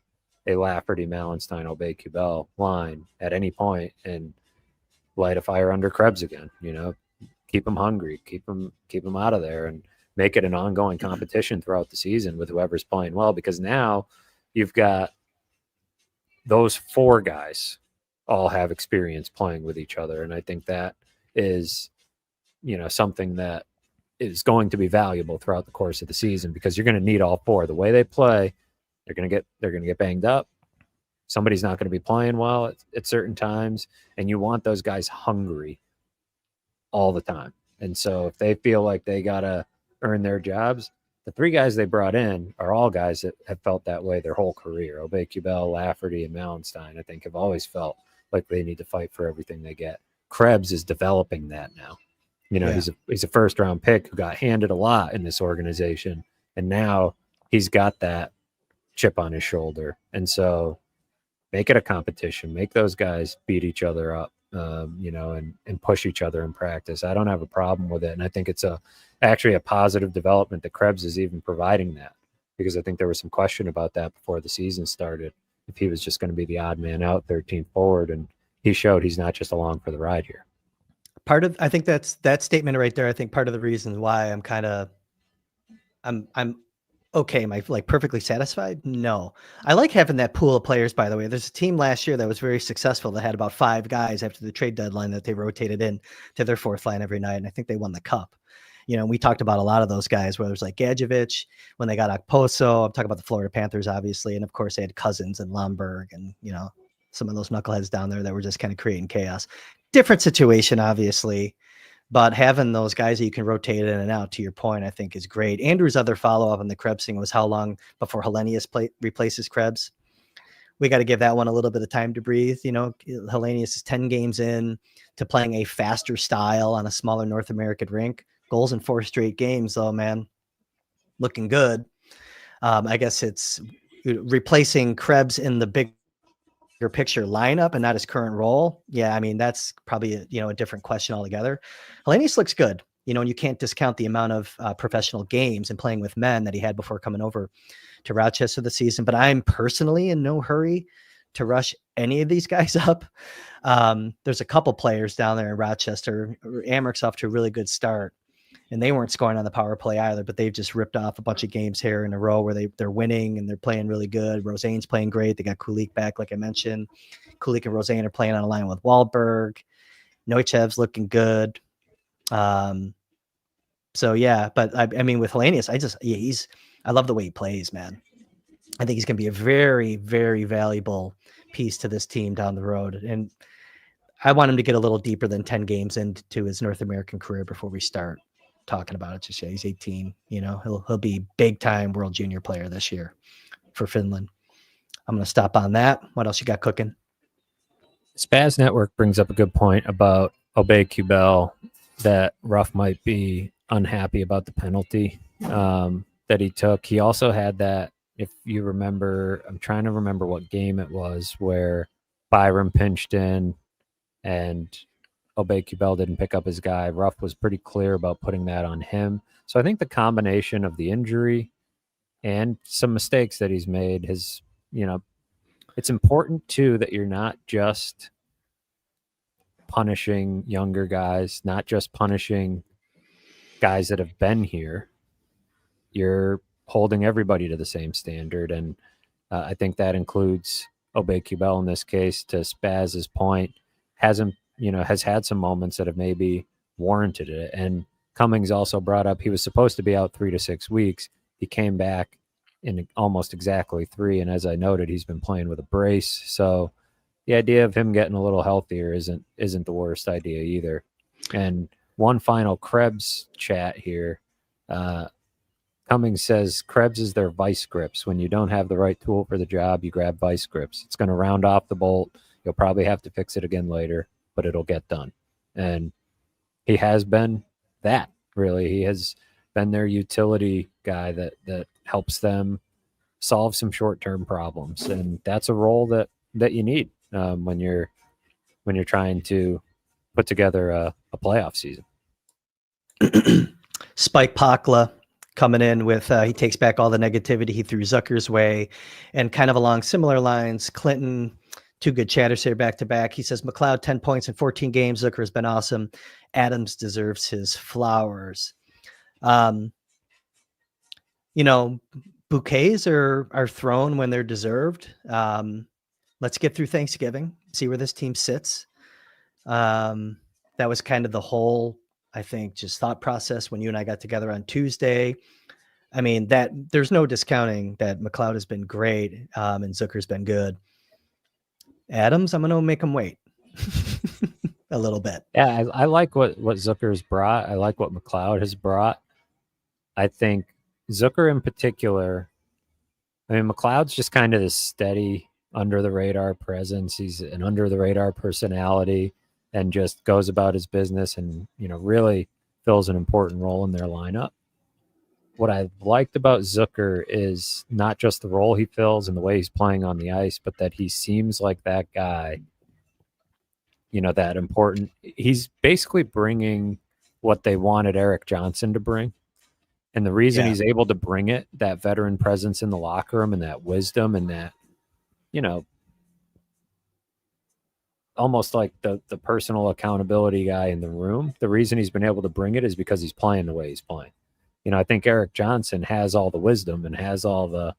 Lafferty, Malenstein, Obey Cubell line at any point and light a fire under Krebs again. Keep them hungry, keep them out of there, and make it an ongoing competition throughout the season with whoever's playing well. Because now you've got those four guys all have experience playing with each other, and I think that is something that is going to be valuable throughout the course of the season, because you're going to need all four. The way they play, they're going to get banged up. Somebody's not going to be playing well at certain times, and you want those guys hungry all the time. And so if they feel like they got to earn their jobs, the three guys they brought in are all guys that have felt that way their whole career. Obey Cubell, Lafferty, and Malenstein, I think, have always felt like they need to fight for everything they get. Krebs is developing that now. He's a first round pick who got handed a lot in this organization, and now he's got that chip on his shoulder. And so make it a competition, make those guys beat each other up, and push each other in practice. I don't have a problem with it. And I think it's actually a positive development that Krebs is even providing that, because I think there was some question about that before the season started, if he was just going to be the odd man out, 13th forward. And he showed he's not just along for the ride here. I think that's that statement right there. I think part of the reason why I'm okay. Am I like perfectly satisfied? No. I like having that pool of players, by the way. There's a team last year that was very successful that had about 5 guys after the trade deadline that they rotated in to their fourth line every night. And I think they won the cup. We talked about a lot of those guys, whether it was like Gadjevich, when they got Okposo. I'm talking about the Florida Panthers, obviously. And of course, they had Cousins and Lomberg and, some of those knuckleheads down there that were just kind of creating chaos. Different situation, obviously. But having those guys that you can rotate in and out, to your point, I think is great. Andrew's other follow-up on the Krebs thing was how long before Hellenius replaces Krebs. We got to give that one a little bit of time to breathe. Hellenius is 10 games in to playing a faster style on a smaller North American rink. Goals in 4 straight games, though, man. Looking good. I guess it's replacing Krebs in the bigger picture lineup and not his current role. Yeah, I mean, that's probably a different question altogether. Hellenius looks good, and you can't discount the amount of professional games and playing with men that he had before coming over to Rochester this season. But I'm personally in no hurry to rush any of these guys up. There's a couple players down there in Rochester. Amherst's off to a really good start, and they weren't scoring on the power play either, but they've just ripped off a bunch of games here in a row where they're winning and they're playing really good. Roseanne's playing great. They got Kulik back, like I mentioned. Kulik and Roseanne are playing on a line with Wahlberg. Neuchev's looking good. So yeah, but I mean, with Hellenius, I love the way he plays, man. I think he's going to be a very, very valuable piece to this team down the road. And I want him to get a little deeper than 10 games into his North American career before we start talking about it. Just he's 18, he'll be big time world junior player this year for Finland. I'm going to stop on that. What else you got cooking? Spaz Network brings up a good point about Obey Cubell, that Ruff might be unhappy about the penalty that he took. He also had that, if you remember, I'm trying to remember what game it was, where Byram pinched in and Obey-Kubel didn't pick up his guy. Ruff was pretty clear about putting that on him. So I think the combination of the injury and some mistakes that he's made has, it's important too that you're not just punishing younger guys, not just punishing guys that have been here. You're holding everybody to the same standard. And I think that includes Obey-Kubel in this case. To Spaz's point, has had some moments that have maybe warranted it. And Cummings also brought up he was supposed to be out 3 to 6 weeks. He came back in almost exactly 3. And as I noted, he's been playing with a brace. So the idea of him getting a little healthier isn't the worst idea either. And one final Krebs chat here. Cummings says Krebs is their vice grips. When you don't have the right tool for the job, you grab vice grips. It's going to round off the bolt. You'll probably have to fix it again later, but it'll get done. And he has been that, really. He has been their utility guy that helps them solve some short-term problems. And that's a role that you need when you're trying to put together a playoff season. Spike Pakla coming in with, he takes back all the negativity he threw Zucker's way, and kind of along similar lines, Clinton, 2 good chatters here back to back. He says, McLeod, 10 points in 14 games. Zucker has been awesome. Adams deserves his flowers. Bouquets are thrown when they're deserved. Let's get through Thanksgiving, see where this team sits. That was kind of the whole, I think, just thought process when you and I got together on Tuesday. I mean, that there's no discounting that McLeod has been great, and Zucker's been good. Adams, I'm going to make him wait a little bit. Yeah, I like what Zucker's brought. I like what McLeod has brought. I think Zucker in particular, I mean, McLeod's just kind of this steady, under-the-radar presence. He's an under-the-radar personality and just goes about his business and, really fills an important role in their lineup. What I liked about Zucker is not just the role he fills and the way he's playing on the ice, but that he seems like that guy, that important. He's basically bringing what they wanted Eric Johnson to bring. And the reason he's able to bring it, that veteran presence in the locker room and that wisdom and that, almost like the personal accountability guy in the room, the reason he's been able to bring it is because he's playing the way he's playing. I think Eric Johnson has all the wisdom and has all the,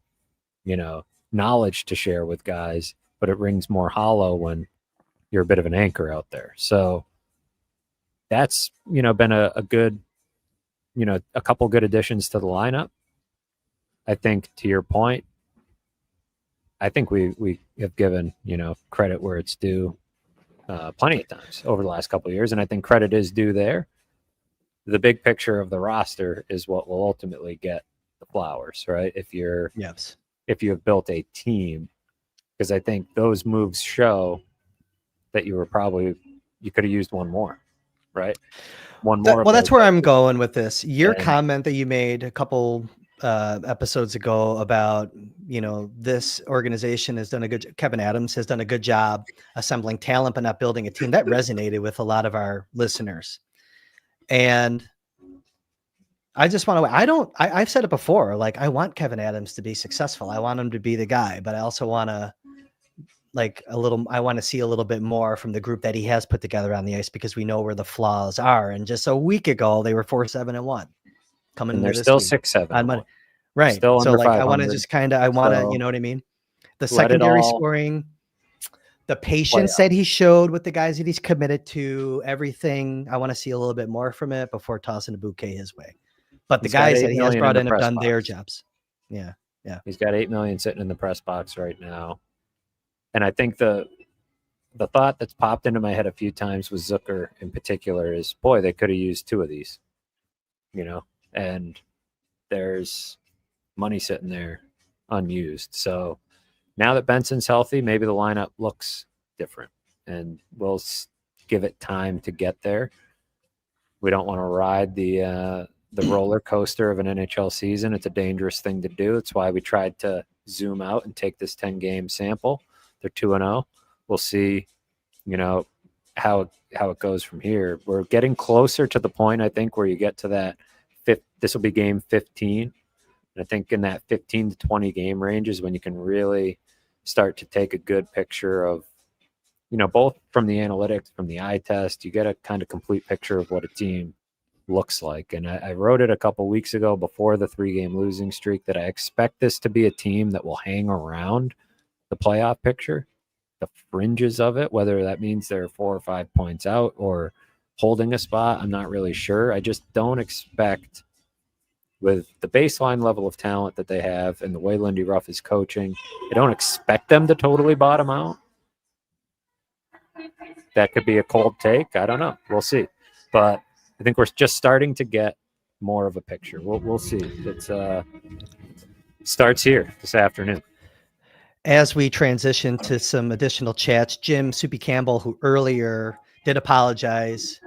knowledge to share with guys, but it rings more hollow when you're a bit of an anchor out there. So that's, been a good, a couple good additions to the lineup. I think to your point, I think we have given, credit where it's due plenty of times over the last couple of years. And I think credit is due there. The big picture of the roster is what will ultimately get the flowers, right? If you have built a team, because I think those moves show that you could have used one more, right? One more. Well, that's where I'm going with this. Your comment that you made a couple episodes ago about, this organization has done Kevin Adams has done a good job assembling talent, but not building a team. That resonated with a lot of our listeners. And I just want to, I've said it before, like I want Kevin Adams to be successful. I want him to be the guy, but I also want to I want to see a little bit more from the group that he has put together on the ice, because we know where the flaws are. And just a week ago, they were 4-7-1 coming and into they're this still week 6-7. Right. Still so under I want to 500. just I want to, you know what I mean? The secondary scoring, the patience that he showed with the guys that he's committed to, everything. I want to see a little bit more from it before tossing a bouquet his way. But the guys that he has brought in have done their jobs. Yeah. Yeah. He's got $8 million sitting in the press box right now. And I think the thought that's popped into my head a few times with Zucker in particular is, boy, they could have used 2 of these, and there's money sitting there unused. So now that Benson's healthy, maybe the lineup looks different, and we'll give it time to get there. We don't want to ride the roller coaster of an NHL season. It's a dangerous thing to do. It's why we tried to zoom out and take this 10-game sample. They're 2-0. We'll see, how it goes from here. We're getting closer to the point, I think, where you get to that this will be game 15. And I think in that 15 to 20 game range is when you can really start to take a good picture of, both from the analytics, from the eye test, you get a kind of complete picture of what a team looks like. And I wrote it a couple weeks ago before the 3-game losing streak that I expect this to be a team that will hang around the playoff picture, the fringes of it, whether that means they're 4 or 5 points out or holding a spot. I'm not really sure. I just don't expect, with the baseline level of talent that they have and the way Lindy Ruff is coaching, I don't expect them to totally bottom out. That could be a cold take. I don't know. We'll see. But I think we're just starting to get more of a picture. We'll see. It's starts here this afternoon. As we transition to some additional chats, Jim Soupy Campbell, who earlier did apologize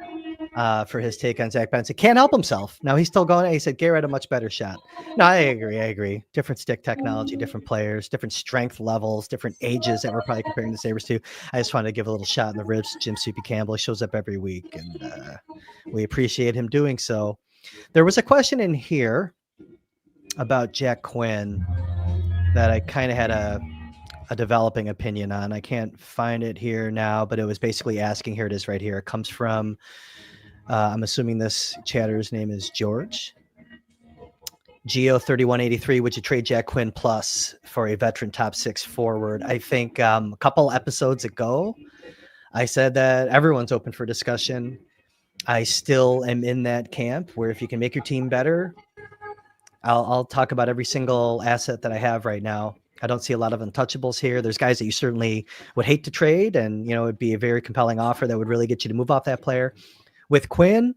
for his take on Zach Benson, can't help himself. Now he's still going. He said Garrett had a much better shot. No, I agree. Different stick technology, different players, different strength levels, different ages that we're probably comparing the Sabres to. I just wanted to give a little shot in the ribs to Jim Soupy Campbell. He shows up every week, and we appreciate him doing so. There was a question in here about Jack Quinn that I kind of had a developing opinion on. I can't find it here now, but it was basically asking, here it is right here. It comes from, I'm assuming this chatter's name is George. Geo3183, would you trade Jack Quinn plus for a veteran top 6 forward? I think a couple episodes ago, I said that everyone's open for discussion. I still am in that camp where if you can make your team better, I'll talk about every single asset that I have right now. I don't see a lot of untouchables here. There's guys that you certainly would hate to trade, and it'd be a very compelling offer that would really get you to move off that player. With Quinn,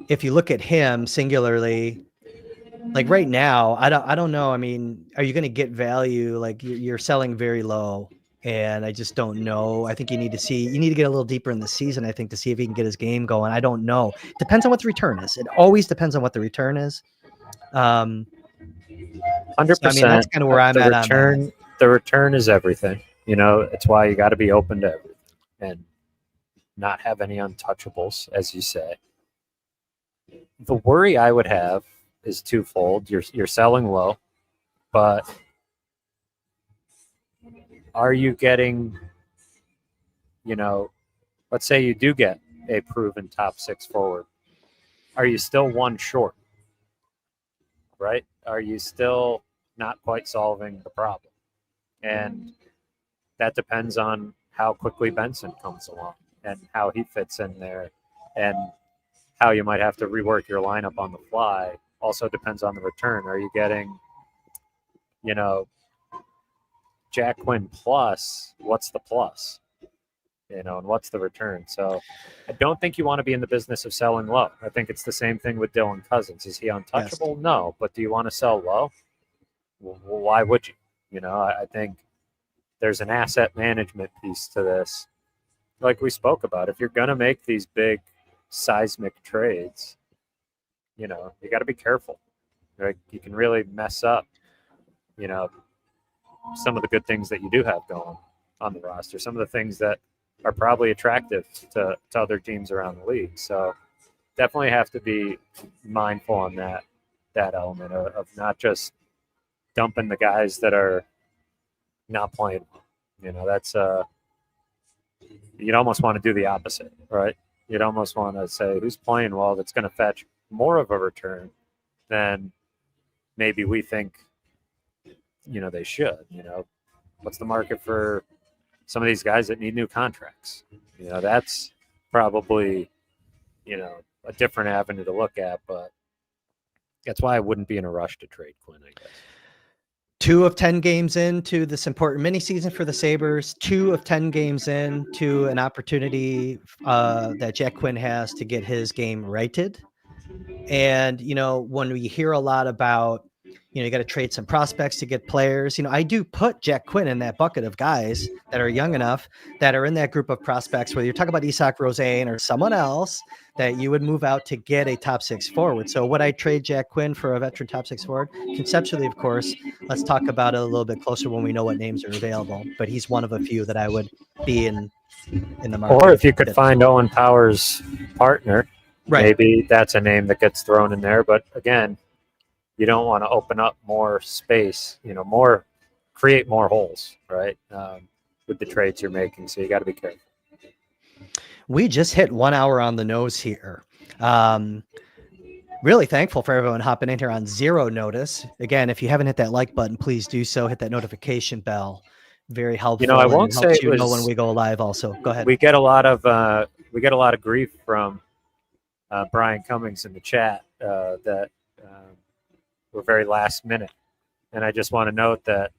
if you look at him singularly, like right now, I don't know. I mean, are you going to get value? Like you're selling very low, and I just don't know. I think you need to get a little deeper in the season, I think, to see if he can get his game going. I don't know. Depends on what the return is. It always depends on what the return is. 100%. So, I mean, that's kind of where I'm at on that. The return is everything. It's why you got to be open to everything and not have any untouchables, as you say. The worry I would have is twofold. You're selling low, but are you getting, let's say you do get a proven top 6 forward. Are you still one short? Right? Are you still not quite solving the problem? And that depends on how quickly Benson comes along and how he fits in there and how you might have to rework your lineup on the fly. Also depends on the return. Are you getting, Jack Quinn plus? What's the plus? And what's the return? So I don't think you want to be in the business of selling low. I think it's the same thing with Dylan Cousins. Is he untouchable? Yes. No. But do you want to sell low? Well, why would you? I think there's an asset management piece to this. Like we spoke about, if you're going to make these big seismic trades, you got to be careful. Right? You can really mess up, some of the good things that you do have going on the roster, some of the things that are probably attractive to other teams around the league. So definitely have to be mindful on that element of not just dumping the guys that are not playing. That's you'd almost want to do the opposite, right? You'd almost want to say who's playing well that's going to fetch more of a return than maybe we think, they should. What's the market for some of these guys that need new contracts? That's probably, a different avenue to look at, but that's why I wouldn't be in a rush to trade Quinn, I guess. 2 of 10 games into this important mini season for the Sabres, 2 of 10 games into an opportunity that Jack Quinn has to get his game righted. And, when we hear a lot about, You got to trade some prospects to get players. I do put Jack Quinn in that bucket of guys that are young enough that are in that group of prospects, whether you're talking about Isak Rosén or someone else that you would move out to get a top 6 forward. So would I trade Jack Quinn for a veteran top 6 forward? Conceptually, of course. Let's talk about it a little bit closer when we know what names are available. But he's one of a few that I would be in the market. Or if you could find Owen Power's partner, maybe that's a name that gets thrown in there. But again, you don't want to open up more space, create more holes, right? With the trades you're making. So you got to be careful. We just hit 1 hour on the nose here. Really thankful for everyone hopping in here on zero notice. Again, if you haven't hit that like button, please do so. Hit that notification bell. Very helpful. I won't say it was, know when we go live. Also, go ahead. We get a lot of grief from Brian Cummings in the chat that we're very last minute, and I just want to note that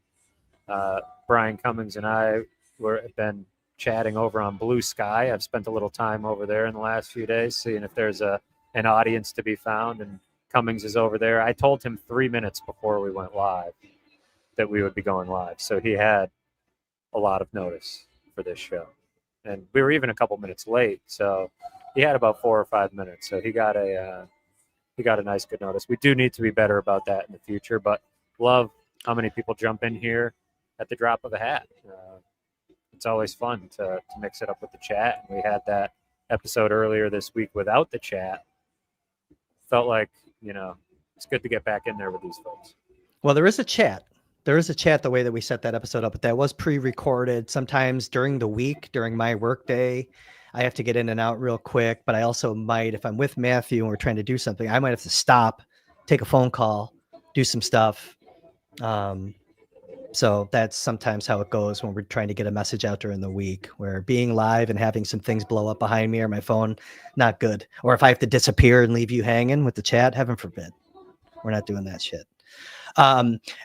Brian Cummings and I have been chatting over on Blue Sky. I've spent a little time over there in the last few days, seeing if there's an audience to be found, and Cummings is over there. I told him 3 minutes before we went live that we would be going live, so he had a lot of notice for this show, and we were even a couple minutes late, so he had about 4 or 5 minutes. So he got a nice good notice. We do need to be better about that in the future, but love how many people jump in here at the drop of a hat. It's always fun to mix it up with the chat. And we had that episode earlier this week without the chat. Felt like, it's good to get back in there with these folks. Well, there is a chat. There is a chat the way that we set that episode up, but that was pre-recorded. Sometimes during the week, during my work day, I have to get in and out real quick, but I also might, if I'm with Matthew and we're trying to do something, I might have to stop, take a phone call, do some stuff. So that's sometimes how it goes when we're trying to get a message out during the week, where being live and having some things blow up behind me or my phone, not good. Or if I have to disappear and leave you hanging with the chat, heaven forbid. We're not doing that shit.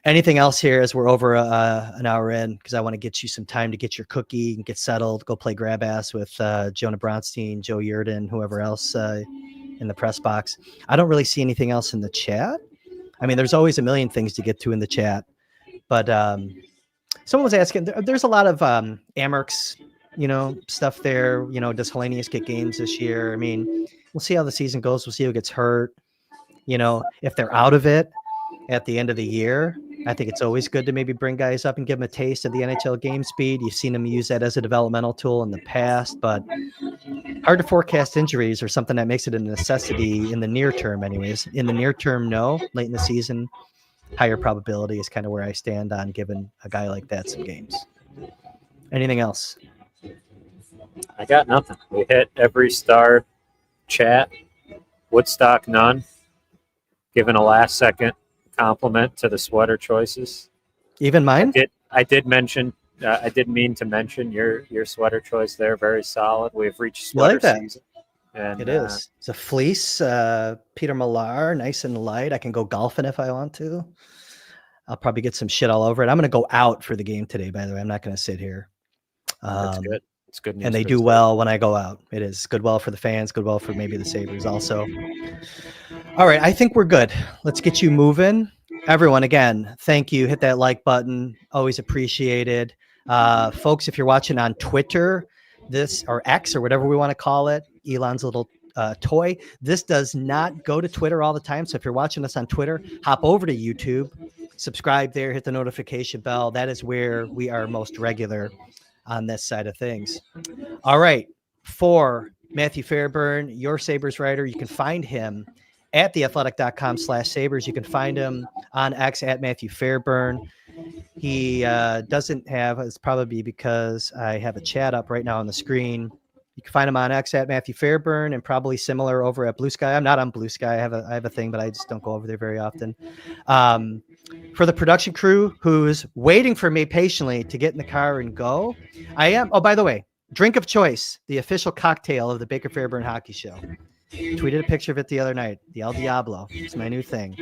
Anything else here as we're over an hour in, because I want to get you some time to get your cookie and get settled, go play grab ass with Jonah Bronstein, Joe Yurden, whoever else in the press box. I don't really see anything else in the chat. I mean, there's always a million things to get to in the chat, but someone was asking, there's a lot of Amerks, stuff there. Does Hellenius get games this year? I mean, we'll see how the season goes. We'll see who gets hurt. If they're out of it at the end of the year, I think it's always good to maybe bring guys up and give them a taste of the NHL game speed. You've seen them use that as a developmental tool in the past, but hard to forecast injuries or something that makes it a necessity in the near term anyways. In the near term, no. Late in the season, higher probability is kind of where I stand on giving a guy like that some games. Anything else? I got nothing. We hit every star chat. Woodstock, none. Given a last second compliment to the sweater choices. Even mine? I did mention, I did mean to mention your sweater choice there. Very solid. We've reached sweater season. And it is. It's a fleece, Peter Millar, nice and light. I can go golfing if I want to. I'll probably get some shit all over it. I'm going to go out for the game today, by the way. I'm not going to sit here. That's good. It's good news. And they do well when I go out. It is good well for the fans, good well for maybe the Sabres also. All right, I think we're good. Let's get you moving. Everyone, again, thank you. Hit that like button. Always appreciated. Folks, if you're watching on Twitter, or X or whatever we want to call it, Elon's little toy, this does not go to Twitter all the time. So if you're watching us on Twitter, hop over to YouTube, subscribe there, hit the notification bell. That is where we are most regular on this side of things. All right. For Matthew Fairburn, your Sabres writer, you can find him at theathletic.com/Sabres. You can find him on X at Matthew Fairburn. He doesn't have, it's probably because I have a chat up right now on the screen. You can find him on X at Matthew Fairburn, and probably similar over at Blue Sky. I'm not on Blue Sky. I have a thing, but I just don't go over there very often. For the production crew who's waiting for me patiently to get in the car and go, I am. Oh, by the way, drink of choice, the official cocktail of the Baker Fairburn Hockey Show. Tweeted a picture of it the other night. The El Diablo. It's my new thing.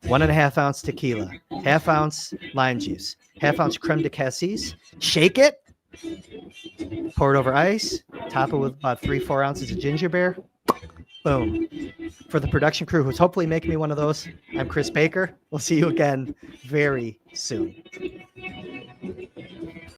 1.5 ounce tequila, 1/2 ounce lime juice, 1/2 ounce creme de cassis. Shake it. Pour it over ice. Top it with about 3-4 ounces of ginger beer. Boom. For the production crew who's hopefully making me one of those, I'm Kris Baker. We'll see you again very soon.